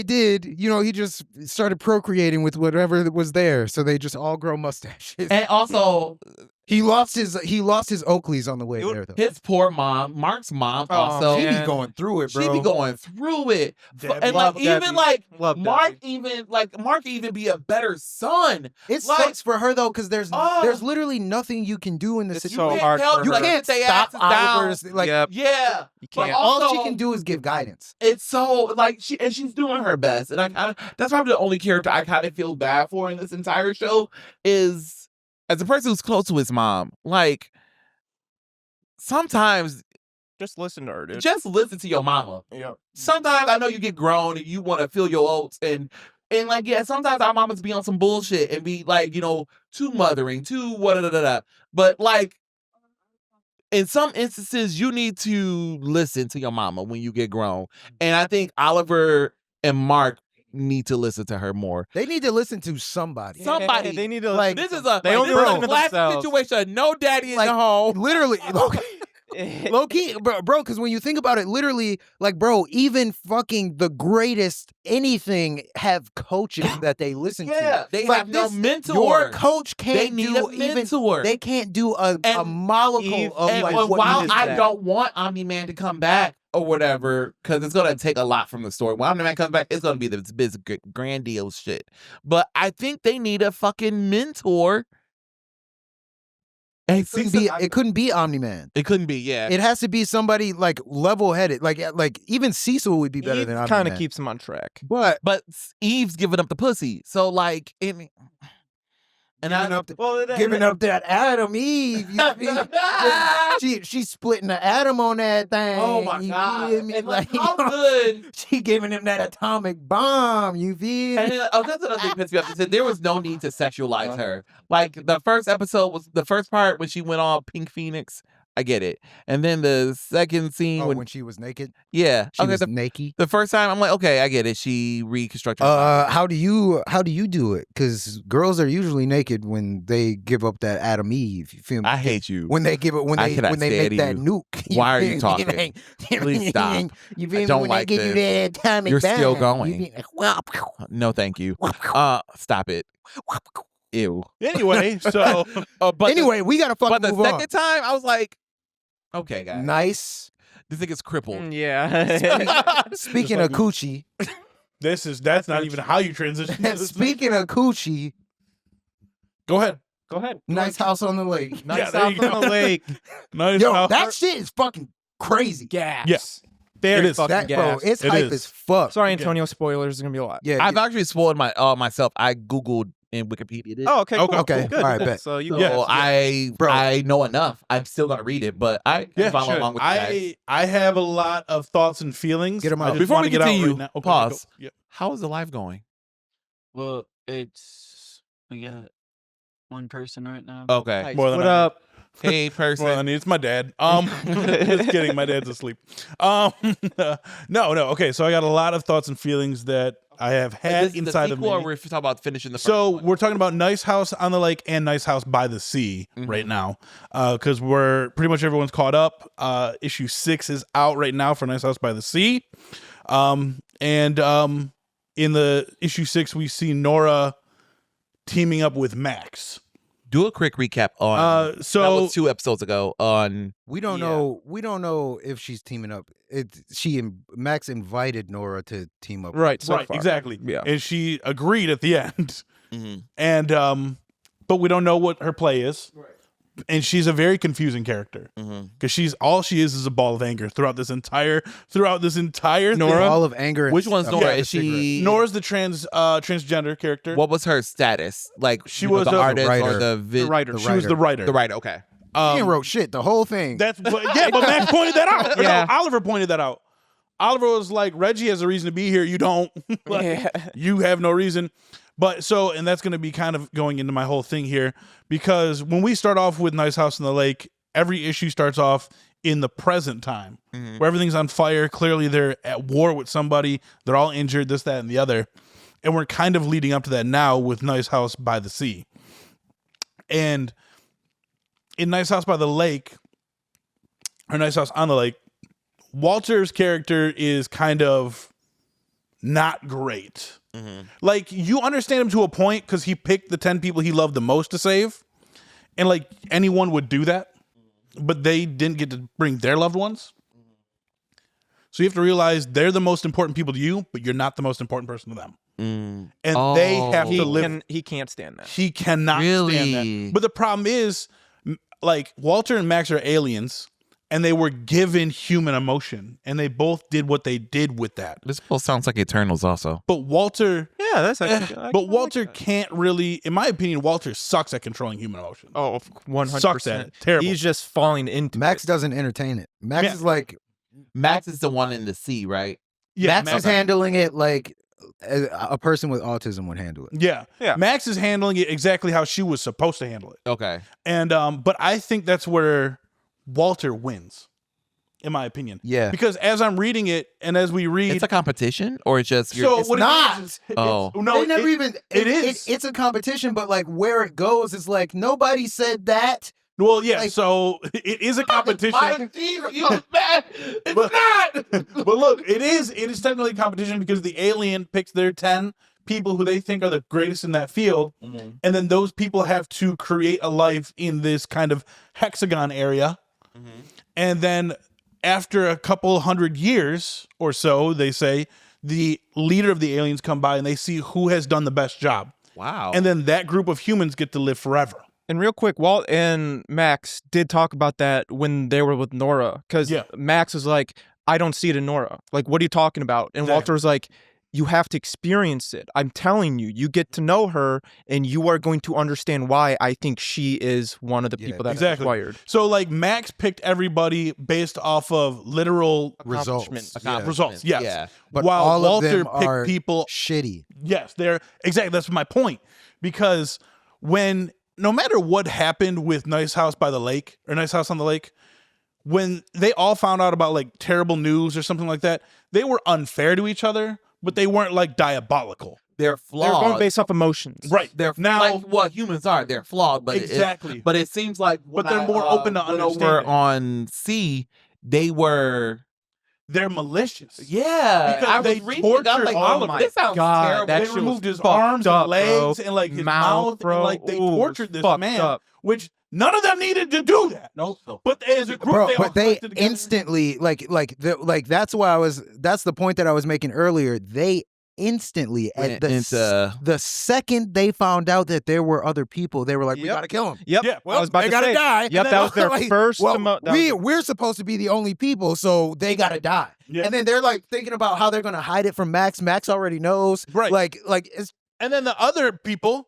did, he just started procreating with whatever was there. So they just all grow mustaches. And also, He lost his Oakleys on the way there though. his poor mom, Mark's mom, Oh, also. She be man. going through it, bro. She be going through it. Debbie. And Love like even Debbie. like Love Mark Debbie. Mark even be a better son. It like- sucks for her though, because there's Oh. literally nothing you can do in this It's situation. so hard for You her. can't Stay stop asses down. Oliver's like Yep. Yeah. You But can't. all she also- can do is give guidance. It's so like she's doing her best, and that's probably the only character I kind of feel bad for in this entire show is as a person who's close to his mom. Like sometimes Just listen to her, dude. just listen to your mama. Yeah. Sometimes I know you get grown and you want to feel your oats and like yeah, sometimes our mamas be on some bullshit and be like too mothering, too what but like. In some instances, you need to listen to your mama when you get grown. And I think Oliver and Mark need to listen to her more. They need to listen to somebody. Somebody- They need to like, This is a They only this is listen a to classic themselves. situation. No daddy in Like, the home. Literally, low key, bro. Because when you think about it, literally, like, bro, even fucking the greatest anything have coaches that they listen Yeah, to. they Like, have no this- mentor. Your coach They can't need do a even. mentor. They can't do a And molecule Eve- of And like what while is I that? don't want Omni-Man to come back, or whatever, because it's gonna take a lot from the story. When Omni-Man comes back, it's gonna be this big grandiose shit. But I think they need a fucking mentor. And It couldn't be Omni-Man. It couldn't be, yeah. It has to be somebody like level-headed. Like even Cecil would be better than Omni-Man. Kind of keeps him on track. But Eve's giving up the pussy, so like, giving up that Adam Eve. She's splitting the atom on that thing. Oh my you God. feel me? And Like how good. she giving him that atomic bomb. You feel And me? then, that's another thing that pissed me off. They said there was no need to sexualize her. Like the first episode was the first part when she went all Pink Phoenix. I get it. And then the second scene when she was naked. yeah, She was naked. the first time I'm like, okay, I get it. She reconstructed. her body. How do you do it? Because girls are usually naked when they give up that Adam Eve. You feel me? I hate you. When they give it when I they cannot make stand that you. nuke. Why are feel you me? talking? Please stop. You feel I me? don't When like they give you this. that atomic You're still bomb, going. you be like, well, No, thank you. Stop it. Ew. Anyway, so But anyway, we gotta but fucking the move on. second time, I was like, okay, guys, Nice. this thing is crippled. Yeah. Speaking of coochie, that's not even how you transition. to this. speaking of coochie, Go ahead. nice house on the lake. Nice there out you on the lake. Nice. Yo, house. that shit is fucking crazy. Gas. Yes. Very It is. fucking That gas. bro, it's It hype is. as fuck. Sorry, Antonio. Spoilers. There's gonna be a lot. Yeah, I've actually spoiled myself. I googled and Wikipedia it. Oh, okay. Cool, Okay, cool, cool. good. All right, cool. bet. So you So Yeah. I know enough. I'm still gonna read it, but I can follow along with you guys. I have a lot of thoughts and feelings. Get 'em out. I just Before wanna we get out continue, right now. Okay, pause. go. Yeah. How is the live going? Well, we got one person right now. Okay. Nice. More than What I- up? Hey, person. Well, I mean, it's my dad. Just kidding. My dad's asleep. No. Okay, so I got a lot of thoughts and feelings that I have had Is this inside the of sequel, me. or we're talking about finishing the first So one? we're talking about Nice House on the Lake and Nice House by the Sea right now, because we're pretty much everyone's caught up. Issue 6 is out right now for Nice House by the Sea, and in the issue 6 we see Nora teaming up with Max. Do a quick recap on. That So was 2 episodes ago on. we don't know. We don't know if she's teaming up. Max invited Nora to team up. Right. So right, far. exactly, Yeah. and she agreed at the end, Mhm. and but we don't know what her play is. And she's a very confusing character because all she is a ball of anger throughout this entire thing. All of anger. And Which one's stuff. Nora? Yeah, Is she? Nora's the transgender character. What was her status? Like She was the a artist or writer. the writer. She was the writer. The writer. Okay. He ain't wrote shit. The whole thing. That's but Max pointed that out. Yeah. No, Oliver pointed that out. Oliver was like, Reggie has a reason to be here. You don't. Like, Yeah. You have no reason. But and that's going to be kind of going into my whole thing here, because when we start off with Nice House on the Lake, every issue starts off in the present time where everything's on fire. Clearly they're at war with somebody. They're all injured, this, that, and the other. And we're kind of leading up to that now with Nice House by the Sea. And in Nice House by the Lake, or Nice House on the Lake, Walter's character is kind of not great. Like, you understand him to a point because he picked the 10 people he loved the most to save. And like anyone would do that, but they didn't get to bring their loved ones. So you have to realize they're the most important people to you, but you're not the most important person to them. And they have to live. He can't stand that. He cannot stand Really? that. But the problem is, like, Walter and Max are aliens, and they were given human emotion, and they both did what they did with that. This both sounds like Eternals also. But Walter, Yeah, that's actually. but Walter can't really, in my opinion, Walter sucks at controlling human emotion. Oh, 100%. Sucks at it. Terrible. He's just falling into Max it. doesn't entertain it. Max Yeah. is like Max is the one in the sea, right? Yeah, Max is handling it like a person with autism would handle it. Yeah. Yeah. Max is handling it exactly how she was supposed to handle it. Okay. And but I think that's where Walter wins, in my opinion. Yeah. Because as I'm reading it, and as we read, It's a competition, or it's just so It's what not. it is, Oh. no, They never even. it is. It's a competition, but like where it goes is like nobody said that. well, yeah. like- So it is a competition. It's bad. It's But- not. But look, it is technically a competition because the alien picks their 10 people who they think are the greatest in that field, and then those people have to create a life in this kind of hexagon area, and then after a couple hundred years or so, they say, the leader of the aliens come by and they see who has done the best job. Wow. And then that group of humans get to live forever. And real quick, Walt and Max did talk about that when they were with Nora, because Max was like, I don't see it in Nora. Like, what are you talking about? And Walter was like, you have to experience it. I'm telling you, you get to know her and you are going to understand why I think she is one of the people that's required. So like Max picked everybody based off of literal results. Results, yes. Yeah. But while all of Walter them picked are people shitty. Yes, they're exactly. That's my point. Because when no matter what happened with Nice House by the Lake or Nice House on the Lake, when they all found out about like terrible news or something like that, they were unfair to each other, but they weren't like diabolical. They're flawed. They're going based off emotions. Right. They're now like what humans are. They're flawed, but exactly. But it seems like but they're more open to understanding. Over on C, they're malicious. Yeah, because I they was reading. tortured I'm like, Oliver. This sounds terrible. that They shit removed was his arms fucked up, and legs bro. and like his Mouth, bro. And, like they tortured this man, up. which none of them needed to do that. No, but as a group, Bro, they all but they collected together. instantly that's the point that I was making earlier. They instantly Went at into- the second they found out that there were other people, they were like, we Yep. gotta kill him. Yep. Yeah, I was about They to gotta say. die. Yep, And that then was their like, first. Well, that was we're supposed to be the only people, so they gotta die. Yeah. And then they're like thinking about how they're gonna hide it from Max. Max already knows. Right. Like it's And then the other people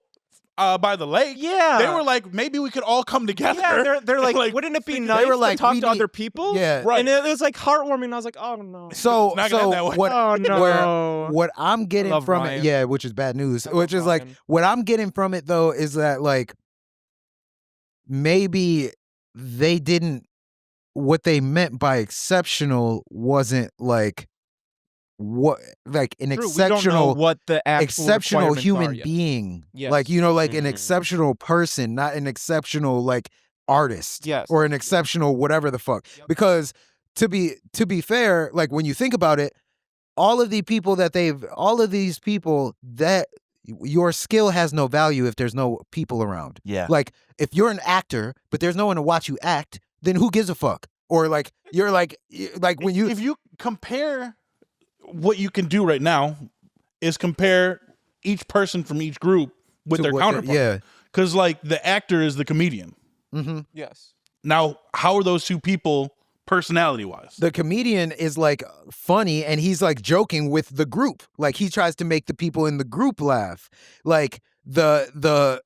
by the lake, Yeah. they were like, maybe we could all come together. Yeah, they're like, Like, wouldn't it be they nice were like, to talk we to need- other people? Yeah. Right. And it was like heartwarming. I was like, oh no. so Not gonna end that way. what Oh no. what I'm getting love from Ryan. it, yeah, which is bad news. I love Which is like Ryan. what I'm getting from it though is that like maybe they didn't what they meant by exceptional wasn't like what like an True, we don't know exceptional what the actual exceptional requirements human are yet. being. Yes. Like you know, like an Mhm. exceptional person, not an exceptional like artist. Yes. Or an exceptional whatever the fuck. Yep. Because to be fair, like when you think about it, all of these people that your skill has no value if there's no people around. Yeah. Like if you're an actor, but there's no one to watch you act, then who gives a fuck? Or like you're like when you if you compare what you can do right now is compare each person from each group with to their what counterpart. yeah. Because like the actor is the comedian. Mm-hmm. Yes. Now, how are those two people personality wise? The comedian is like funny and he's like joking with the group. Like he tries to make the people in the group laugh. Like the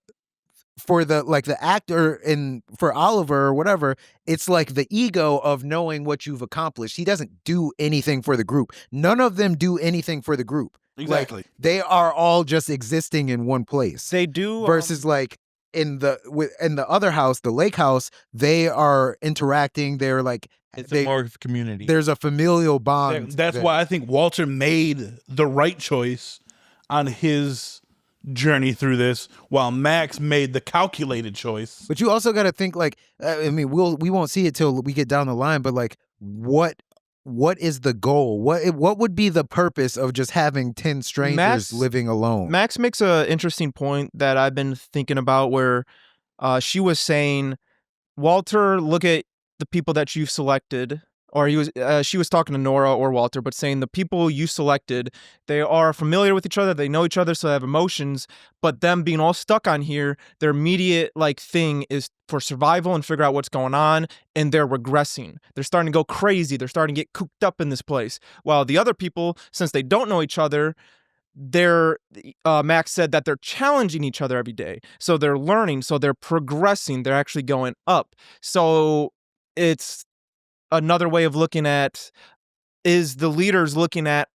for the like the actor and for Oliver or whatever, it's like the ego of knowing what you've accomplished. He doesn't do anything for the group. None of them do anything for the group. Exactly. Like, they are all just existing in one place. They do Versus like in the other house, the lake house, they are interacting. They're like It's a more of a community. there's a familial bond. That's why I think Walter made the right choice on his journey through this, while Max made the calculated choice. But you also got to think like I mean we won't see it till we get down the line. But like what is the goal? What would be the purpose of just having 10 strangers Max- living alone? Max makes a interesting point that I've been thinking about where she was saying, Walter, look at the people that you've selected, or she was talking to Nora or Walter, but saying the people you selected, they are familiar with each other, they know each other, so they have emotions, but them being all stuck on here, their immediate like thing is for survival and figure out what's going on, and they're regressing. They're starting to go crazy. They're starting to get cooped up in this place. While the other people, since they don't know each other, Max said that they're challenging each other every day. So they're learning, so they're progressing, they're actually going up. So it's another way of looking at, is the leaders looking at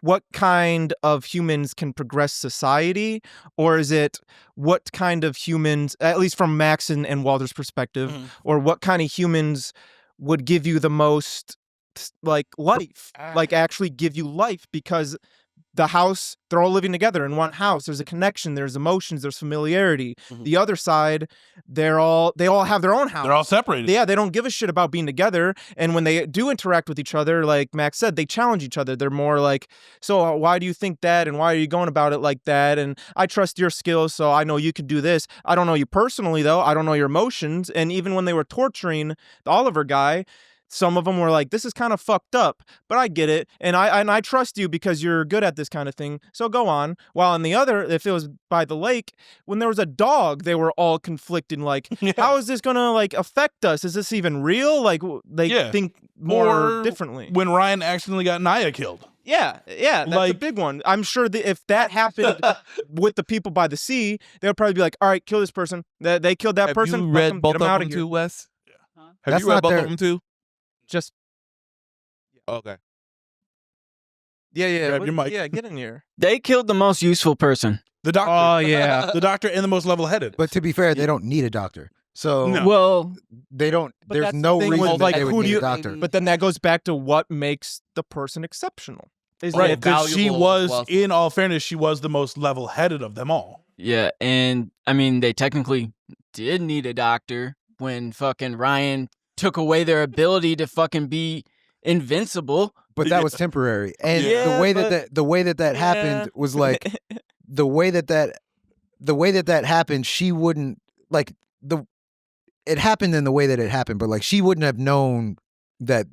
what kind of humans can progress society, or is it what kind of humans, at least from Max and Walter's perspective, or what kind of humans would give you the most like life, like actually give you life? Because the house, they're all living together in one house. There's a connection, there's emotions, there's familiarity. The other side, they all have their own house. They're all separated. Yeah, they don't give a shit about being together. And when they do interact with each other, like Max said, they challenge each other. They're more like, so why do you think that? And why are you going about it like that? And I trust your skills, so I know you can do this. I don't know you personally, though. I don't know your emotions. And even when they were torturing the Oliver guy, some of them were like, this is kind of fucked up, but I get it. And I trust you because you're good at this kind of thing. So go on. While in the other, if it was by the lake, when there was a dog, they were all conflicted. Like, how is this going to like affect us? Is this even real? Like they think more Or differently. When Ryan accidentally got Naya killed. Yeah, that's a big one. I'm sure that if that happened with the people by the sea, they would probably be like, all right, kill this person. They killed that person. Have you fuck read 'em, both get of 'em out them of here. too, Wes? Have That's you read not both their- of them too? Just Okay. yeah. Grab your mic. Yeah, get in here. They killed the most useful person. The doctor. Oh yeah. The doctor and the most level-headed. But to be fair, they don't need a doctor. So No. Well, they don't. But There's that's the no thing with, reason like, that they would who do need you- a doctor. But then that goes back to what makes the person exceptional. Is Right, that- because she valuable, was, well- in all fairness, she was the most level-headed of them all. yeah, and I mean, they technically did need a doctor when fucking Ryan took away their ability to fucking be invincible. But that was temporary, and Yeah, the way but- that happened was like the way that happened. She wouldn't like it happened in the way that it happened, but like she wouldn't have known that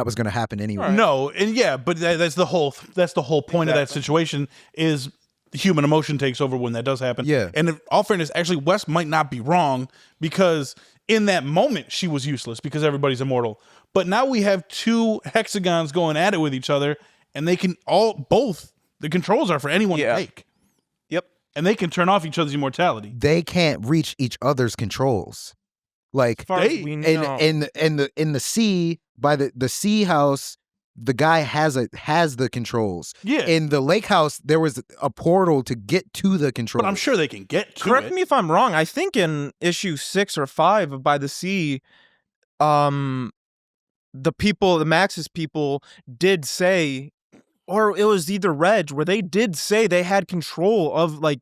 was going to happen anyway. No, and but that's the whole point of that situation is human emotion takes over when that does happen. Yeah. And in all fairness, actually, Wes might not be wrong because in that moment she was useless because everybody's immortal. But now we have two hexagons going at it with each other, and they can both the controls are for anyone to take. Yep. And they can turn off each other's immortality. They can't reach each other's controls. Like As far as we know. in the sea by the sea house, the guy has the controls. Yeah. In the lake house, there was a portal to get to the controls. But I'm sure they can get to Correct it. me if I'm wrong. I think in issue 6 or 5 of By the Sea, the Max's people did say, or it was either Reg, where they did say they had control of, like,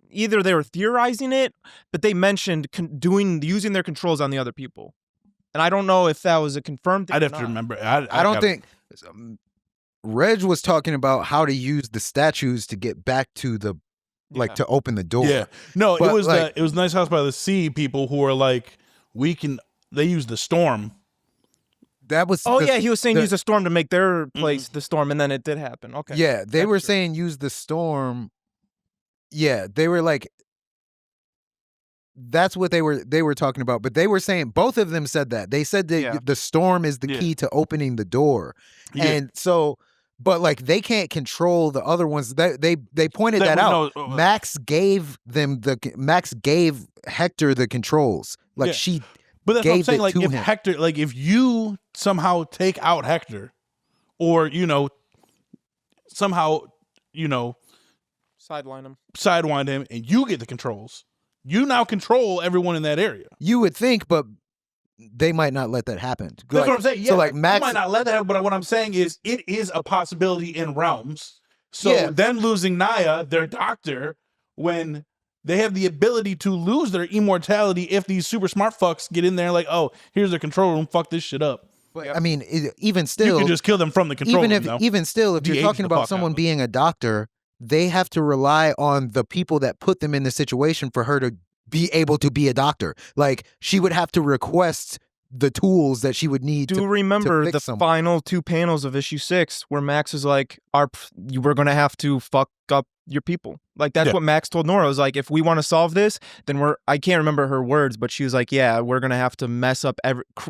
either they were theorizing it, but they mentioned using their controls on the other people. And I don't know if that was a confirmed thing. I'd or have to not. remember. I don't think Reg was talking about how to use the statues to get back to the Yeah. to open the door. Yeah, no, But, it was like- it was Nice House by the Sea people who were like, they use the storm. That was Oh the- yeah, he was saying the- use a storm to make their place the storm, and then it did happen. Okay. Yeah, they That's were true. saying use the storm. Yeah, they were like that's what they were talking about, but they were saying both of them said that. They said that Yeah. the storm is the Yeah. key to opening the door. Yeah. And so but like they can't control the other ones. They pointed that we out. know- Max gave Hector the controls. Like Yeah. she But that's what I'm gave saying. it Like to if him. Hector, like if you somehow take out Hector, or somehow Sideline him. sidewind him, and you get the controls, you now control everyone in that area. you would think, but they might not let that happen. That's Like- what I'm saying. Yeah, so like Max you might not let that happen, but what I'm saying is it is a possibility in realms. So Yeah. then losing Naya, their doctor, when they have the ability to lose their immortality if these super smart fucks get in there like, oh, here's their control room, fuck this shit up. But, I mean, even You still, can just kill them from the control even room, if though. even still, if De-age you're talking the fuck about out someone of it. being a doctor, they have to rely on the people that put them in the situation for her to be able to be a doctor. Like she would have to request the tools that she would need. Do to remember fix the someone. final 2 panels of issue 6 where Max is like, we're going to have to fuck up your people. Like that's Yeah. what Max told Nora. Was like, if we want to solve this, then I can't remember her words, but she was like, yeah, we're going to have to mess up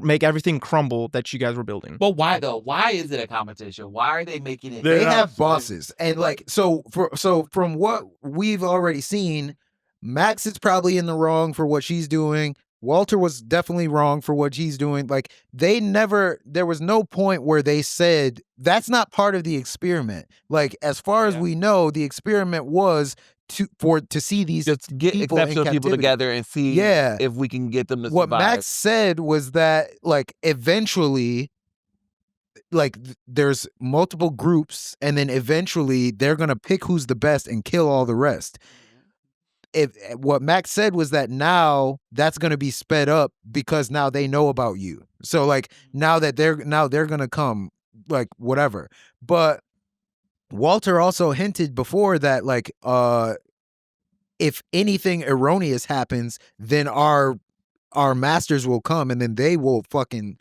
make everything crumble that you guys were building. But why though? Why is it a competition? Why are they making it? They They're have not- bosses, and like so from what we've already seen, Max is probably in the wrong for what she's doing. Walter was definitely wrong for what he's doing. Like there was no point where they said that's not part of the experiment. Like as far as we know, the experiment was to see these Just get people in exceptional people captivity. together and see Yeah. if we can get them to What survive. Max said was that like eventually like there's multiple groups and then eventually they're going to pick who's the best and kill all the rest. If what Max said was that now that's going to be sped up because now they know about you. So like now they're going to come like whatever. But Walter also hinted before that like if anything erroneous happens, then our masters will come and then they will fucking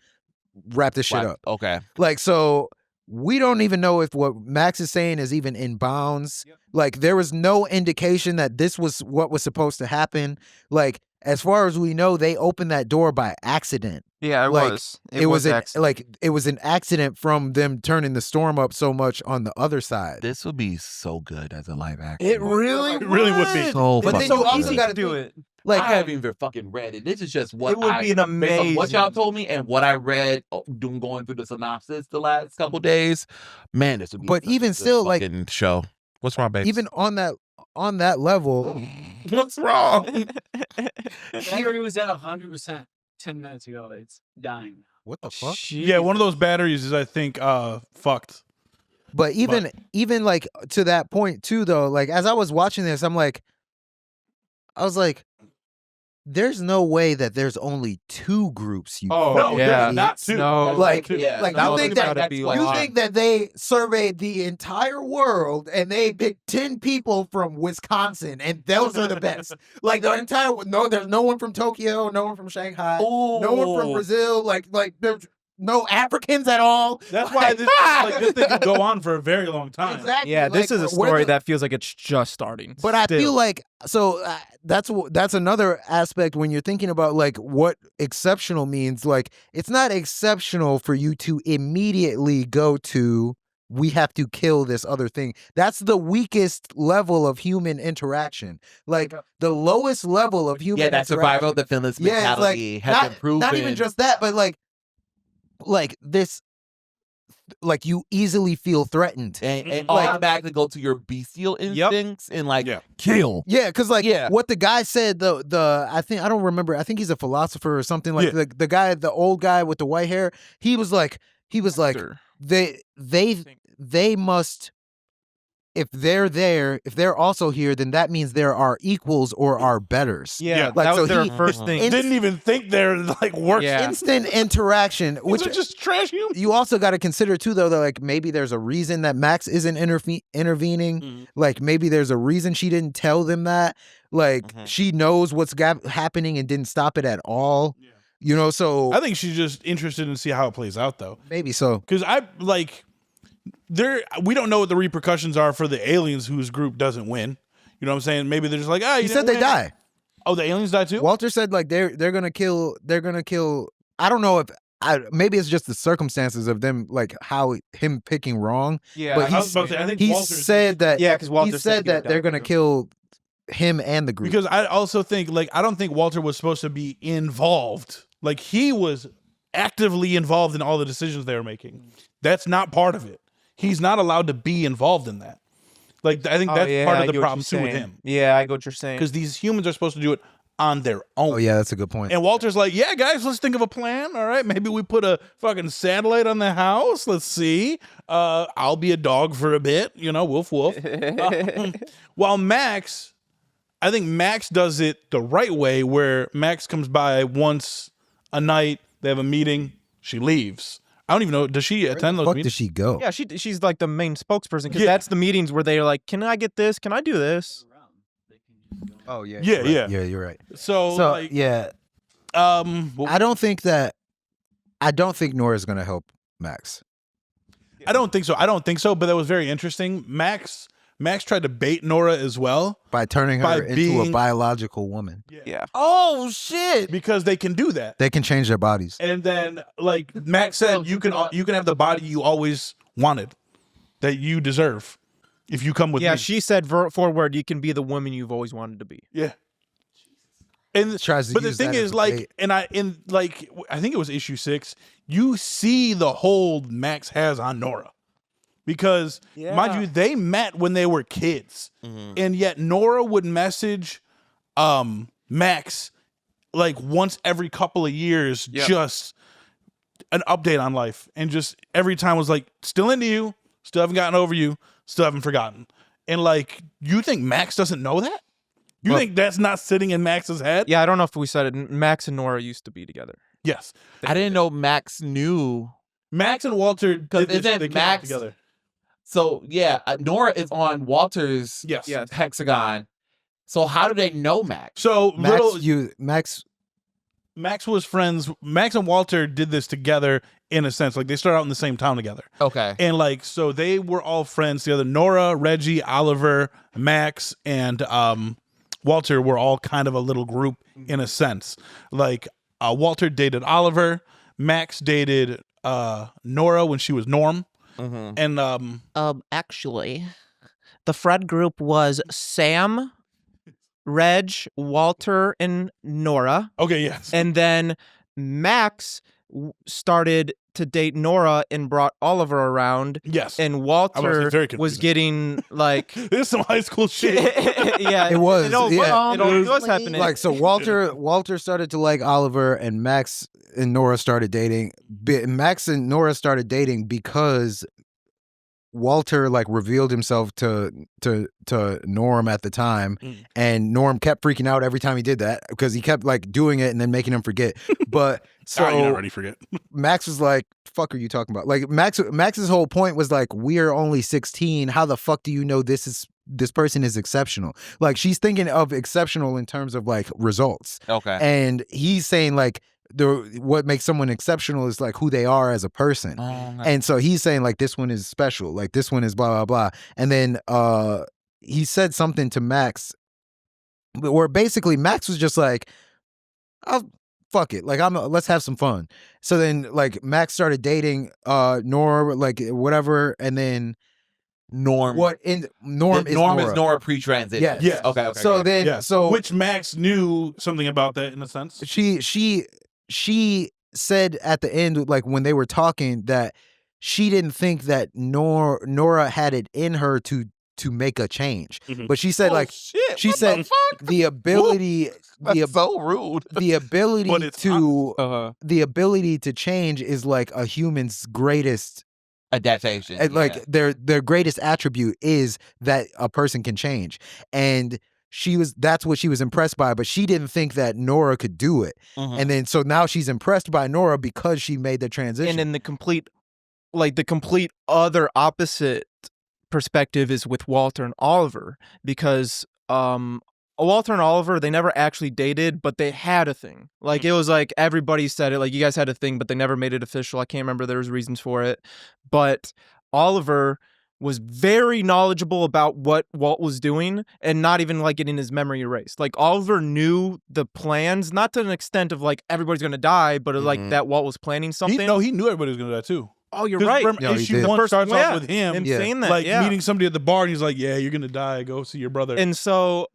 wrap this shit up. Okay. Like, so we don't even know if what Max is saying is even in bounds. Like, there was no indication that this was what was supposed to happen. Like, as far as we know, they opened that door by accident. Yeah, it Like, was. It was accident. it was an accident from them turning the storm up so much on the other side. This would be so good as a live action. It really would be. So But then fucking you also good. got to do it. Like, I haven't even fucking read it. This is just what It would be an based on what amazing- y'all told me and what I read going through the synopsis the last couple days. Man, this would be But such a even good still, like, fucking show. What's wrong, babe? even on that level, What's wrong? Battery was at 100% 10 minutes ago. It's dying. what the fuck? Yeah, one of those batteries is, I think, fucked. But even like to that point too, though, like as I was watching this, I was like, there's no way that there's only two groups. You Oh, fucking yeah. idiots. not two. No. Like, Yeah, like that you was think about that to be you like- think that they surveyed the entire world and they picked 10 people from Wisconsin and those are the best. Like the entire there's no one from Tokyo, no one from Shanghai, no one from Brazil. Like there's no Africans at all. That's why this thing could go on for a very long time. Exactly. Yeah, this like, is a where story the- that feels like it's just starting. But I Still. feel like that's another aspect when you're thinking about like what exceptional means. Like it's not exceptional for you to immediately go to we have to kill this other thing. That's the weakest level of human interaction. Like the lowest level of human that survival of interaction. the fittest Yeah, it's like mentality has been proven. not even just that, but like this, like you easily feel threatened. and like- automatically go to your bestial instincts and like Yeah. kill. Yeah, because like Yeah. what the guy said, I don't remember. I think he's a philosopher or something. Like Yeah. the guy, the old guy with the white hair. He was like Sure. they must. If they're there, if they're also here, then that means there are equals or are betters. Yeah, Like, that was so their he- first thing. in- Didn't even think they're like works. Yeah. Instant interaction, Which which are just trash humans. you also got to consider too, though, that like maybe there's a reason that Max isn't intervening. Mhm. Like maybe there's a reason she didn't tell them that. Like Mhm. she knows what's happening and didn't stop it at all. Yeah. You know, so I think she's just interested in see how it plays out, though. maybe so. Because we don't know what the repercussions are for the aliens whose group doesn't win. You know what I'm saying? Maybe they're just like, He said they die. Oh, the aliens die too? Walter said like they're gonna kill. I don't know if. Maybe it's just the circumstances of them, like how him picking wrong. Yeah, but I was about to say, I think he Walter's- said that. yeah, because Walter he said that they're gonna kill him and the group. Because I also think, I don't think Walter was supposed to be involved. Like, he was actively involved in all the decisions they were making. That's not part of it. He's not allowed to be involved in that. Like, I think that's part of the problem, too, with him. Yeah, I get what you're saying. Because these humans are supposed to do it on their own. Oh yeah, that's a good point. And Walter's like, yeah, guys, let's think of a plan. All right, maybe we put a fucking satellite on the house. Let's see. I'll be a dog for a bit. You know, woof, woof. While Max, I think Max does it the right way, where Max comes by once a night. They have a meeting. She leaves. I don't even know. Does she attend those Fuck meetings? does she go? Yeah, she's like the main spokesperson because Yeah. that's the meetings where they're like, "Can I get this? Can I do this?" Oh yeah. Yeah, you're right. yeah. Yeah, you're right. So, So like, yeah, well, I don't think Nora's gonna help Max. I don't think so. But that was very interesting. Max tried to bait Nora as well. By turning By her into a being- biological woman. Yeah. Oh shit! Because they can do that. They can change their bodies. And then, like Max said, you can have the body you always wanted, that you deserve, if you come with Yeah, me. she said forward, you can be the woman you've always wanted to be. Yeah. And Tries to but the use thing that as is, a like, bait. I think it was issue 6. You see the hold Max has on Nora, because mind you, they met when they were kids, and yet Nora would message Max like once every couple of years, just an update on life, and just every time was like, still into you, still haven't gotten over you, still haven't forgotten. And like, you think Max doesn't know that? You think that's not sitting in Max's head? Yeah, I don't know if we said it. Max and Nora used to be together. Yes. I didn't know Max knew. Max and Walter did this, isn't they came Max- together. So yeah, Nora is on Walter's Yes. Yes. hexagon. So how do they know Max? So Max Max was friends. Max and Walter did this together in a sense. Like they started out in the same town together. Okay. And like, so they were all friends together. Nora, Reggie, Oliver, Max, and Walter were all kind of a little group in a sense. Like Walter dated Oliver, Max dated Nora when she was Norm. And Actually, the Fred group was Sam, Reg, Walter, and Nora. okay, yes. And then Max started to date Nora and brought Oliver around. Yes. And I was Walter very was confusing. getting like This is some high school shit. yeah, It was, yeah. it was happening. Like, so Walter started to like Oliver, and Max and Nora started dating. Max and Nora started dating because Walter like revealed himself to Norm at the time, and Norm kept freaking out every time he did that because he kept like doing it and then making him forget. But so you already forget. Max was like, "Fuck, are you talking about?" Like Max's whole point was like, "We're only 16. How the fuck do you know this person is exceptional?" Like she's thinking of exceptional in terms of like results, Okay. and he's saying like what makes someone exceptional is like who they are as a person. And so he's saying like this one is special, like this one is blah blah blah. And then he said something to where basically Max was just like, "I'll fuck it, like let's have some fun." So then like Max started dating Nora, like whatever, and then Norm. Norm is Nora pre-transition. Yes. Yes. Okay. So then Yes. so Which Max knew something about that in a sense. she said at the end, like when they were talking, that she didn't think that Nora had it in her to make a change. Mhm. But she said like shit, she what said the fuck? the ability That's so rude. the ability But it's to the ability to change is like a human's greatest Adaptation. and like their greatest attribute is that a person can change. And that's what she was impressed by, but she didn't think that Nora could do it. And then so now she's impressed by Nora because she made the transition. and in the complete other opposite perspective is with Walter and Oliver, because Walter and Oliver, they never actually dated, but they had a thing. Like it was like everybody said it, like you guys had a thing, but they never made it official. I can't remember, there was reasons for it. But Oliver was very knowledgeable about what Walt was doing and not even like getting his memory erased. Like Oliver knew the plans, not to an extent of like everybody's gonna die, but like that Walt was planning something. He knew everybody was going to die too. Oh, you're 'Cause right. remember, No, he issue did. one starts yeah, off with him saying that, like yeah. meeting somebody at the bar, and he's like, "Yeah, you're going to die. Go see your brother." And so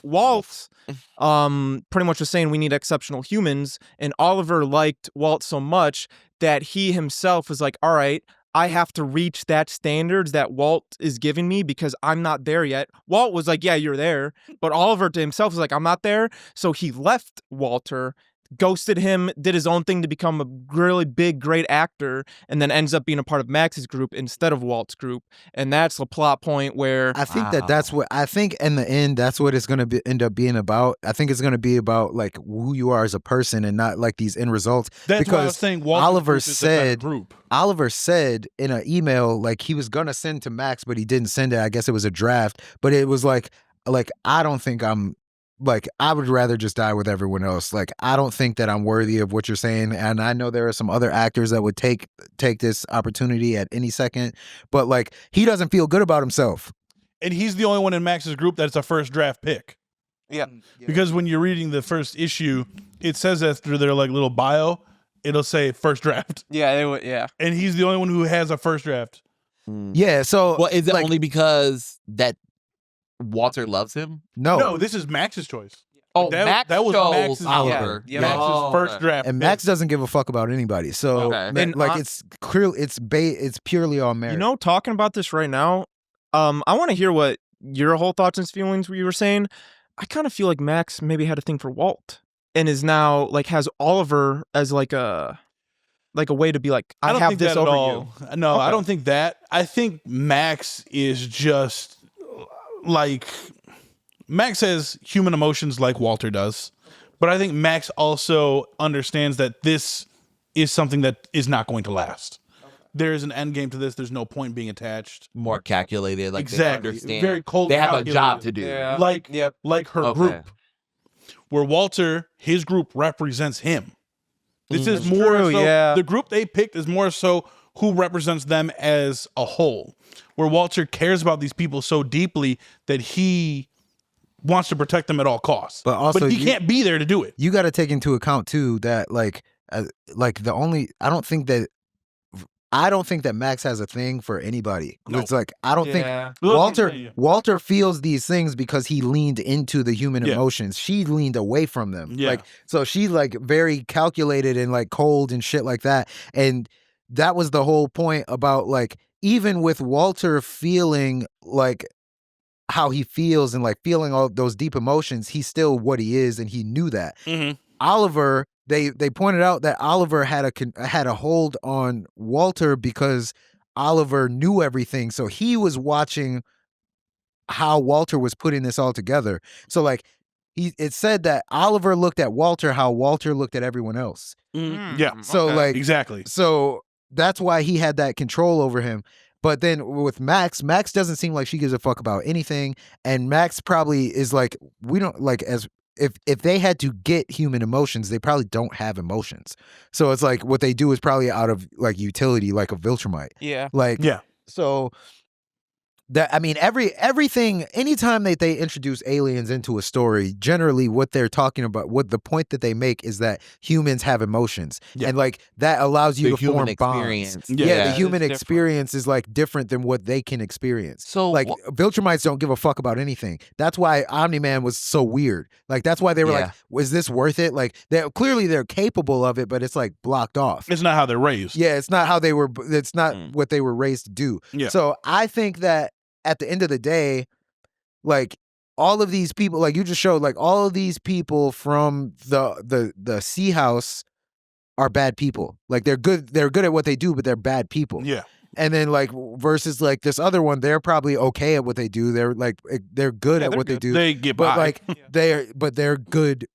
Walt pretty much was saying we need exceptional humans, and Oliver liked Walt so much that he himself was like, all right, I have to reach that standards that Walt is giving me because I'm not there yet. Walt was like, yeah, you're there. But Oliver to himself was like, I'm not there. So he left Walter, ghosted him, did his own thing to become a really big, great actor, and then ends up being a part of Max's group instead of Walt's group. And that's the plot point where I think that's what I think in the end, that's what it's going to end up being about. I think it's going to be about like who you are as a person and not like these end results. That's because why I was saying Walter's Oliver group is a better said, group. Oliver said in an email, like he was going to send to Max, but he didn't send it. I guess it was a draft, but it was like, I don't think I'm like, I would rather just die with everyone else. Like, I don't think that I'm worthy of what you're saying. And I know there are some other actors that would take this opportunity at any second, but like, he doesn't feel good about himself. And he's the only one in Max's group that's a first draft pick. yeah. Because when you're reading the first issue, it says that through their like little bio, it'll say first draft. Yeah. And he's the only one who has a first draft. Yeah. So, Well, is it like, only because that Walter loves him? No, this is Max's choice. Oh, That was chose Max's Oliver. Yeah. Max's Oh, first okay. draft. and pick. Max doesn't give a fuck about anybody. So, Okay. And it's clear, it's purely on merit. You know, talking about this right now, I want to hear what your whole thoughts and feelings you were saying. I kind of feel like Max maybe had a thing for Walt and is now like has Oliver as like a way to be like, I don't have think this that at over all. you. No, I Okay. don't think that. I think Max is just like Max has human emotions like Walter does. But I think Max also understands that this is something that is not going to last. There is an end game to this. There's no point being attached. More calculated, like Exactly. they understand. Very cold They have calculated. a job to do. Yeah. Like her Okay. group. Where Walter, his group represents him. This is That's more true, so yeah. the group they picked is more so who represents them as a whole. Where Walter cares about these people so deeply that he wants to protect them at all costs. But also he can't be there to do it. You got to take into account too that like the only I don't think that Max has a thing for anybody. No. It's like I don't think Yeah. Walter feels these things because he leaned into the human Yeah. emotions. She leaned away from them. Yeah. Like so she like very calculated and like cold and shit like that. And that was the whole point about like even with Walter feeling like how he feels and like feeling all those deep emotions, he's still what he is and he knew that. Mhm. Oliver, they pointed out that Oliver had a hold on Walter because Oliver knew everything. So he was watching how Walter was putting this all together. So like it said that Oliver looked at Walter how Walter looked at everyone else. Yeah. So like Exactly. so that's why he had that control over him. But then with Max doesn't seem like she gives a fuck about anything. And Max probably is like, we don't like as if they had to get human emotions, they probably don't have emotions. So it's like what they do is probably out of like utility, like a Viltrumite. Yeah. Like Yeah. so that I mean everything anytime that they introduce aliens into a story, generally what they're talking about, what the point that they make is that humans have emotions. Yeah. And like that allows you The to form human bonds. experience. Yeah, Yeah. the human It's different. experience is like different than what they can experience. So Like Viltrumites don't give a fuck about anything. That's why Omni-Man was so weird. Like that's why they were like, was this worth it? Like they're capable of it, but it's like blocked off. It's not how they're raised. Yeah, it's not how they were. It's not what they were raised to do. Yeah. So I think that at the end of the day, like all of these people, like you just showed, like all of these people from the Sea House are bad people. Like they're good. They're good at what they do, but they're bad people. Yeah. And then like versus like this other one, they're probably okay at what they do. They're like they're good at they're what they good. do. They get but by. like they're good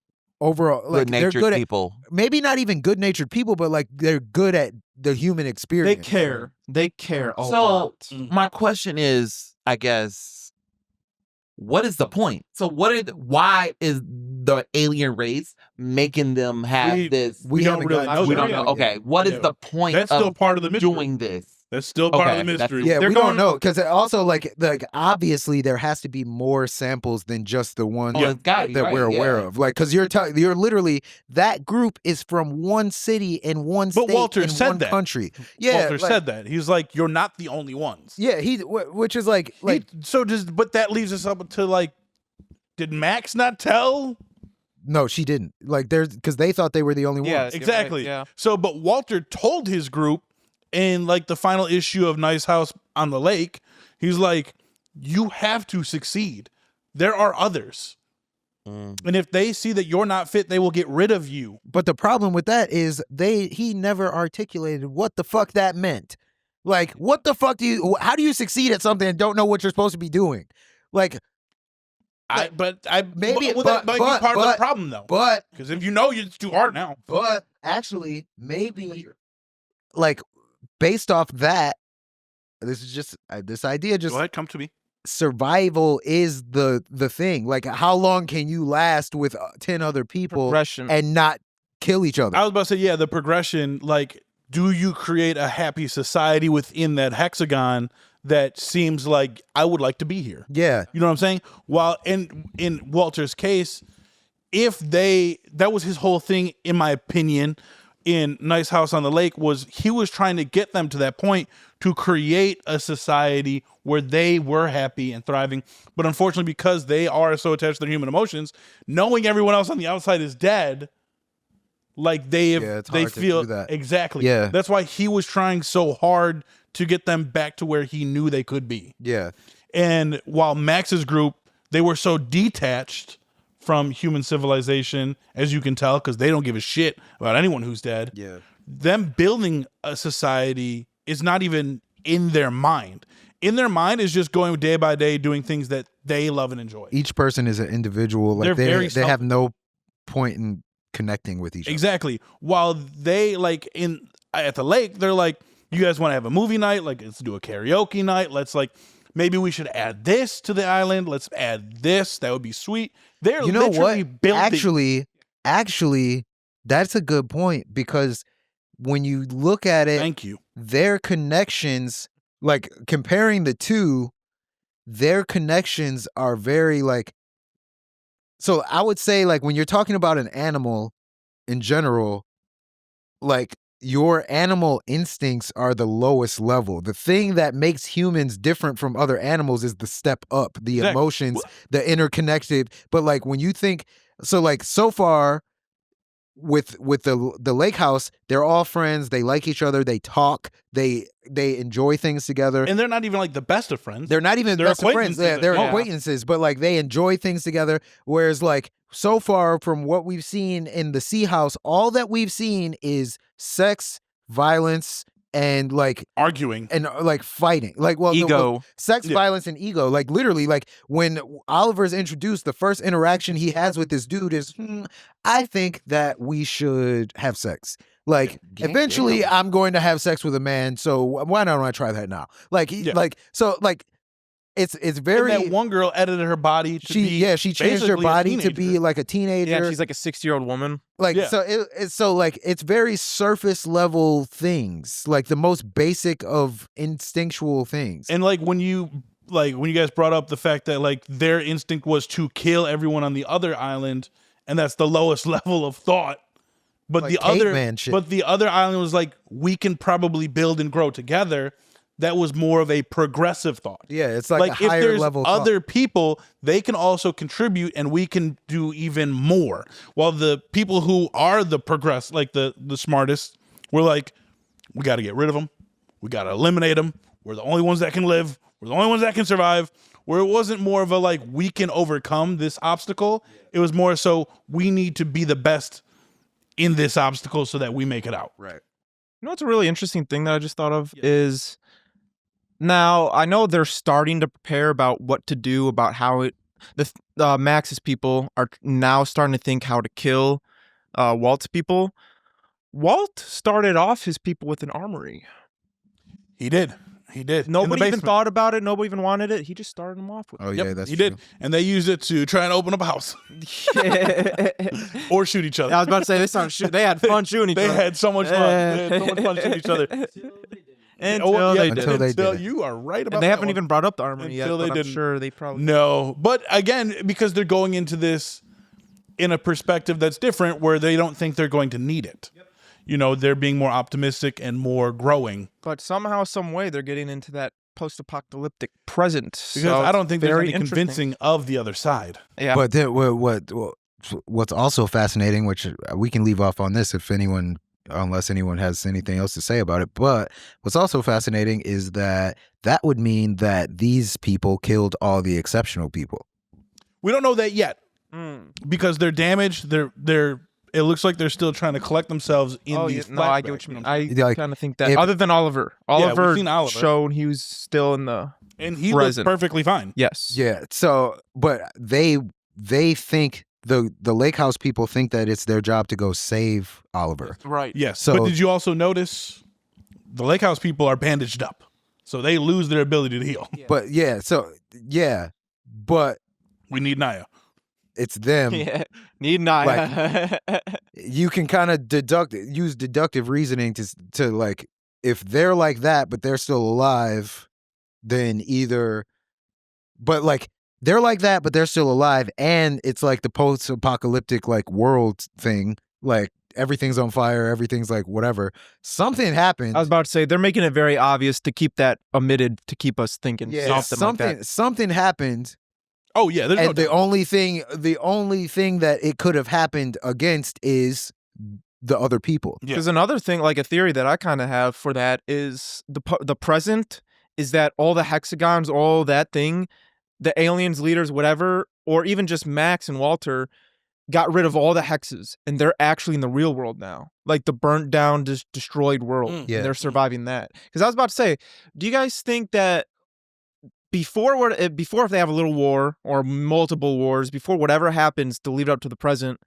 overall. Like they're good-natured good at people. maybe not even good natured people, but like they're good at the human They experience. care. They care a So lot. my question is, I guess, what is the point? So why is the alien race making them have this? We don't haven't really gotten know. We that don't yet. know. Okay, what is Yeah. the point That's still of part of the mystery. doing this? That's still part of Okay, the that's- mystery. Yeah, They're we going, don't know because also like obviously there has to be more samples than just the ones Oh, it's gotta be, that right, we're aware yeah. of. Like because you're literally that group is from one city and one But state Walter in said one that. country. Yeah, Walter like- said that. He's like, you're not the only ones. Yeah, which is like But that leaves us up to like, did Max not tell? no, she didn't. Like there's because they thought they were the only Yeah, ones. Exactly. Yeah. So, but Walter told his group in like the final issue of Nice House on the Lake, he's like, you have to succeed. There are others. And if they see that you're not fit, they will get rid of you. But the problem with that is he never articulated what the fuck that meant. Like, what the fuck how do you succeed at something and don't know what you're supposed to be doing? Like, Maybe, but that might be part of the problem though. but Because if you know, it's too hard now. But actually, maybe like based off that, this is just this idea. Just Go ahead, come to me. survival is the thing. Like, how long can you last with 10 other people Progression. and not kill each other? I was about to say, yeah, the progression. Like, do you create a happy society within that hexagon that seems like I would like to be here? Yeah, You know what I'm saying? While in Walter's case, that was his whole thing, in my opinion, in Nice House on the Lake, was he was trying to get them to that point to create a society where they were happy and thriving. But unfortunately, because they are so attached to their human emotions, knowing everyone else on the outside is dead, like it's they hard to feel do that. exactly. Yeah. That's why he was trying so hard to get them back to where he knew they could be. yeah. And while Max's group, they were so detached from human civilization, as you can tell, because they don't give a shit about anyone who's dead. Yeah. Them building a society is not even in their mind. In their mind is just going day by day, doing things that they love and enjoy. Each person is an individual. Like They're very they have no point in connecting with each other. Exactly. While they like at the lake, they're like, you guys want to have a movie night? Like, let's do a karaoke night. Let's like, maybe we should add this to the island. Let's add this. That would be sweet. They're You know literally what? building. Actually, That's a good point because when you look at it, Thank you. their connections, like comparing the two, their connections are very like. So I would say, like, when you're talking about an animal in general, like your animal instincts are the lowest level. The thing that makes humans different from other animals is the step up, the Exactly. emotions, the interconnected. But like when you think, so like so far with the lake house, they're all friends. They like each other. They talk. They enjoy things together. And they're not even like the best of friends. They're not even They're best of friends. acquaintances They're at most. acquaintances, but like they enjoy things together. Whereas like so far from what we've seen in the Sea House, all that we've seen is sex, violence, and like arguing and like fighting. Like Ego. sex, Yeah. violence, and ego. Like literally, like when Oliver's introduced, the first interaction he has with this dude is, I think that we should have sex. Like eventually, I'm going to have sex with a man, so why don't I try that now? Like, like so, like it's very. And that one girl edited her body to be she changed her basically a body to teenager. be like a teenager. Yeah, she's like a 60-year-old woman. Like Yeah. so it's so like it's very surface level things, like the most basic of instinctual things. And like when you guys brought up the fact that like their instinct was to kill everyone on the other island, and that's the lowest level of thought. But Like the other caveman shit. but the other island was like, we can probably build and grow together. That was more of a progressive thought. Yeah, it's like a if higher there's level thought. other people, they can also contribute and we can do even more. While the people who are the the smartest, we're like, we got to get rid of them. We got to eliminate them. We're the only ones that can live. We're the only ones that can survive. Where it wasn't more of a like, we can overcome this obstacle. It was more so we need to be the best in this obstacle so that we make it out. Right. You know what's a really interesting thing that I just thought of is now I know they're starting to prepare about what to do about how Max's people are now starting to think how to kill Walt's people. Walt started off his people with an armory. He did. Nobody even thought about it. Nobody even wanted it. He just started them off with it. Oh yeah, that's he true. did. And they used it to try and open up a house or shoot each other. I was about to say they had fun shooting each They other. had so much fun. They had so much fun shooting each other. Until they did. Until they did. You are right about And they that haven't one. even brought up the armory yet. Until they But I'm didn't. sure they probably. No, but again, because they're going into this in a perspective that's different, where they don't think they're going to need it. You know, they're being more optimistic and more growing. But somehow, some way, they're getting into that post-apocalyptic present. Because So I don't think there's very any interesting. convincing of the other side. Yeah. But what's also fascinating, which we can leave off on this unless anyone has anything else to say about it. But what's also fascinating is that would mean that these people killed all the exceptional people. We don't know that yet because they're damaged. They're. It looks like they're still trying to collect themselves in these. No, I get what you mean. I Like, kind of think that. if- Other than Oliver, we've seen Oliver. showed he was still in the. And he looks present. perfectly fine. Yes. Yeah. So, but they think the lake house people think that it's their job to go save Oliver. Right. Yes. So- but did you also notice the lake house people are bandaged up, so they lose their ability to heal. But but We need Naya. it's them. Yeah. Need Naya. You can kind of use deductive reasoning to like, if they're like that but they're still alive, then either, but like they're like that but they're still alive, and it's like the post-apocalyptic like world thing, like everything's on fire, everything's like whatever. Something happened. I was about to say they're making it very obvious to keep that omitted to keep us thinking something like that. Something happened. Oh yeah, there's no And the doubt. only thing that it could have happened against is the other people. Yeah. Because another thing, like a theory that I kind of have for that is the present is that all the hexagons, all that thing, the aliens, leaders, whatever, or even just Max and Walter got rid of all the hexes and they're actually in the real world now. Like the burnt down, destroyed world. Yeah. And they're surviving that. Because I was about to say, do you guys think that before if they have a little war or multiple wars, before whatever happens to leave it up to the present,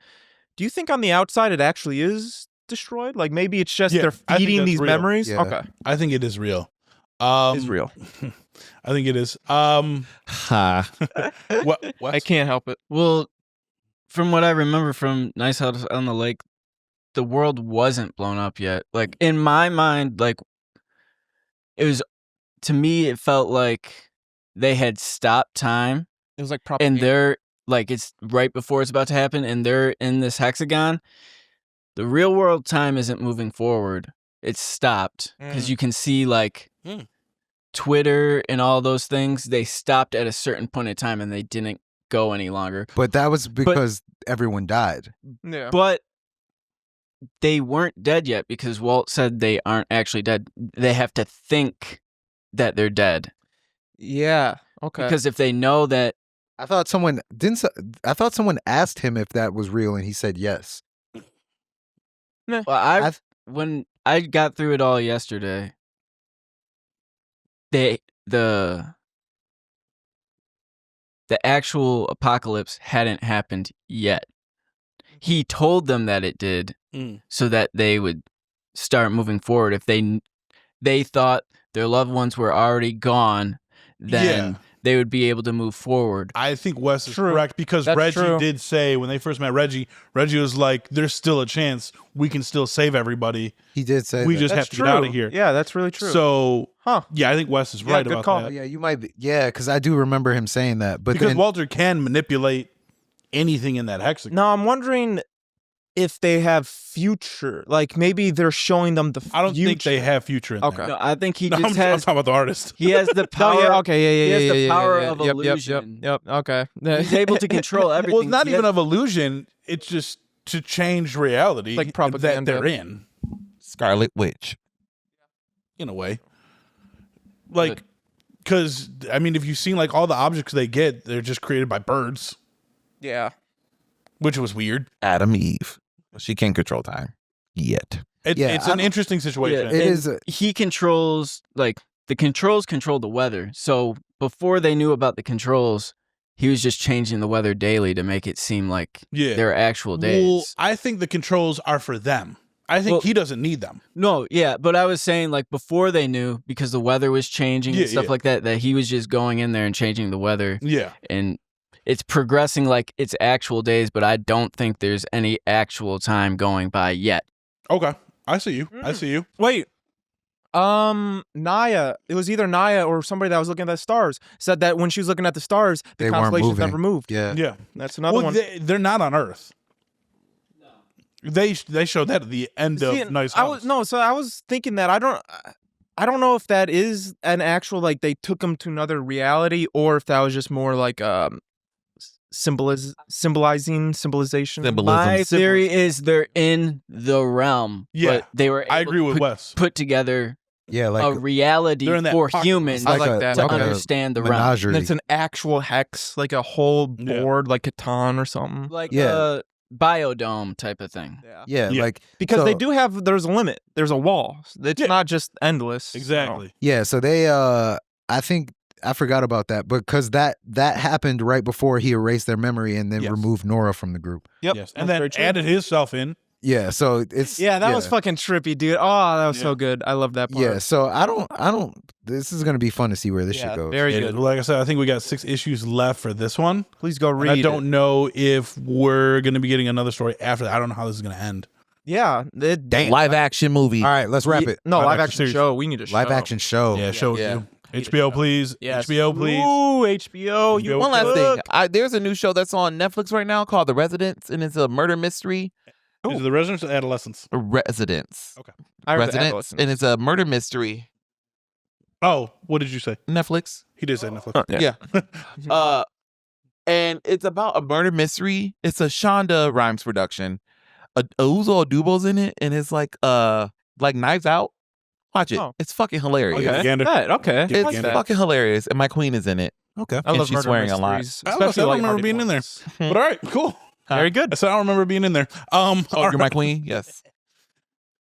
do you think on the outside it actually is destroyed? Like maybe it's just Yeah, they're I think feeding that's these real. memories? Yeah. Okay. I think it is real. It's real. I think it is. Ha. What? I can't help it. Well, from what I remember from Nice House on the Lake, the world wasn't blown up yet. Like in my mind, like it was, to me, it felt like they had stopped time It was like and propaganda. they're like, it's right before it's about to happen and they're in this hexagon. The real world time isn't moving forward. It's stopped because you can see like Twitter and all those things. They stopped at a certain point in time and they didn't go any longer. But that was because everyone died. Yeah. But they weren't dead yet because Walt said they aren't actually dead. They have to think that they're dead. Yeah. Okay. Because if they know that, I thought someone asked him if that was real, and he said yes. well, when I got through it all yesterday, the actual apocalypse hadn't happened yet. He told them that it did, so that they would start moving forward. If they thought their loved ones were already gone, then they would be able to move forward. I think Wes is correct because Reggie did say when they first met Reggie was like, "There's still a chance we can still save everybody." He did say we that. just have to get out of here. Yeah, that's really true. So, yeah, I think Wes is right good about call. that. Yeah, you might be. Yeah, because I do remember him saying that. But Because then, Walter can manipulate anything in that hexagon. Now I'm wondering if they have future, like maybe they're showing them the future. I don't think they have future in Okay. there. No, I think he No, just I'm has. talking about the artist. He has the power. Oh, yeah, okay, He has the power of Yep, illusion. Yep. Okay. He's able to control everything. Well, it's not He even has- of illusion. It's just to change reality, Like that propaganda. they're in Scarlet Witch. a way. Like, because I mean, if you've seen like all the objects they get, they're just created by birds, Yeah. which was weird. Adam Eve. She can't control time yet. It's an interesting situation. Yeah, it and is. he controls, like, the controls control the weather. So before they knew about the controls, he was just changing the weather daily to make it seem like their actual days. Well, I think the controls are for them. I think he doesn't need them. No, yeah, but I was saying, like, before they knew, because the weather was changing and stuff like that, that he was just going in there and changing the weather. Yeah. And it's progressing like it's actual days, but I don't think there's any actual time going by yet. Okay. I see you. I see you. Wait. Naya. It was either Naya or somebody that was looking at the stars said that when she was looking at the stars, the They weren't constellations moving. never moved. Yeah. Yeah. That's another one. They're not on Earth. They showed that at the end of Nice House. I was thinking that I don't know if that is an actual, like, they took them to another reality or if that was just more like symbolization. My theory is they're in the realm. Yeah, but they were I able agree to with Wes. put together Yeah, like a reality they're in that for pocket. humans I like that. to Okay. understand the realm. menagerie. And it's an actual hex, like a whole board, like Catan or something. Like Yeah. a biodome type of thing. Yeah, Yeah. like Because so- they do have, there's a limit. There's a wall. It's not just endless. Exactly. Yeah, so they I think I forgot about that because that happened right before he erased their memory and then Yes. removed Nora from the group. Yep. Yes. That's And then very true. added himself in. Yeah, so it's Yeah, that was fucking trippy, dude. Oh, that was so good. I love that part. Yeah, so I don't this is gonna be fun to see where this shit goes. Very And good. like I said, I think we got 6 issues left for this one. Please go And read I it. don't know if we're going to be getting another story after that. I don't know how this is going to end. Yeah. Damn. Live action movie. All right, let's wrap it. No, Live live action action series. show. We need a show. Live action show. Yeah, show it Yeah. to you. HBO, please. Yes. HBO, please. Ooh, HBO. You HBO. One last cook. thing. There's a new show that's on Netflix right now called The Residents, and it's a murder mystery. Is it the Residents or Adolescents? Residents. Okay. I heard the Residents, adolescents. and it's a murder mystery. Oh, what did you say? Netflix. He did say Netflix. Yeah. And it's about a murder mystery. It's a Shonda Rhimes production. Uzo Adubo's in it, and it's like Knives Out. Watch it. Oh. It's fucking hilarious. Okay. Gander. That, okay. Get It's like Gander. that. fucking hilarious, and my queen is in it. Okay. I and love she's murder swearing a lot. mysteries, I don't especially remember lighthearted being in there. ones. But all right, cool. Very good. I said I don't remember being in there. Oh, all you're my right. queen? Yes.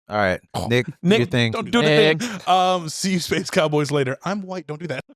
All right. Nick, do Nick, your thing. Don't do the thing. See you, Space Cowboys, later. I'm white. Don't do that.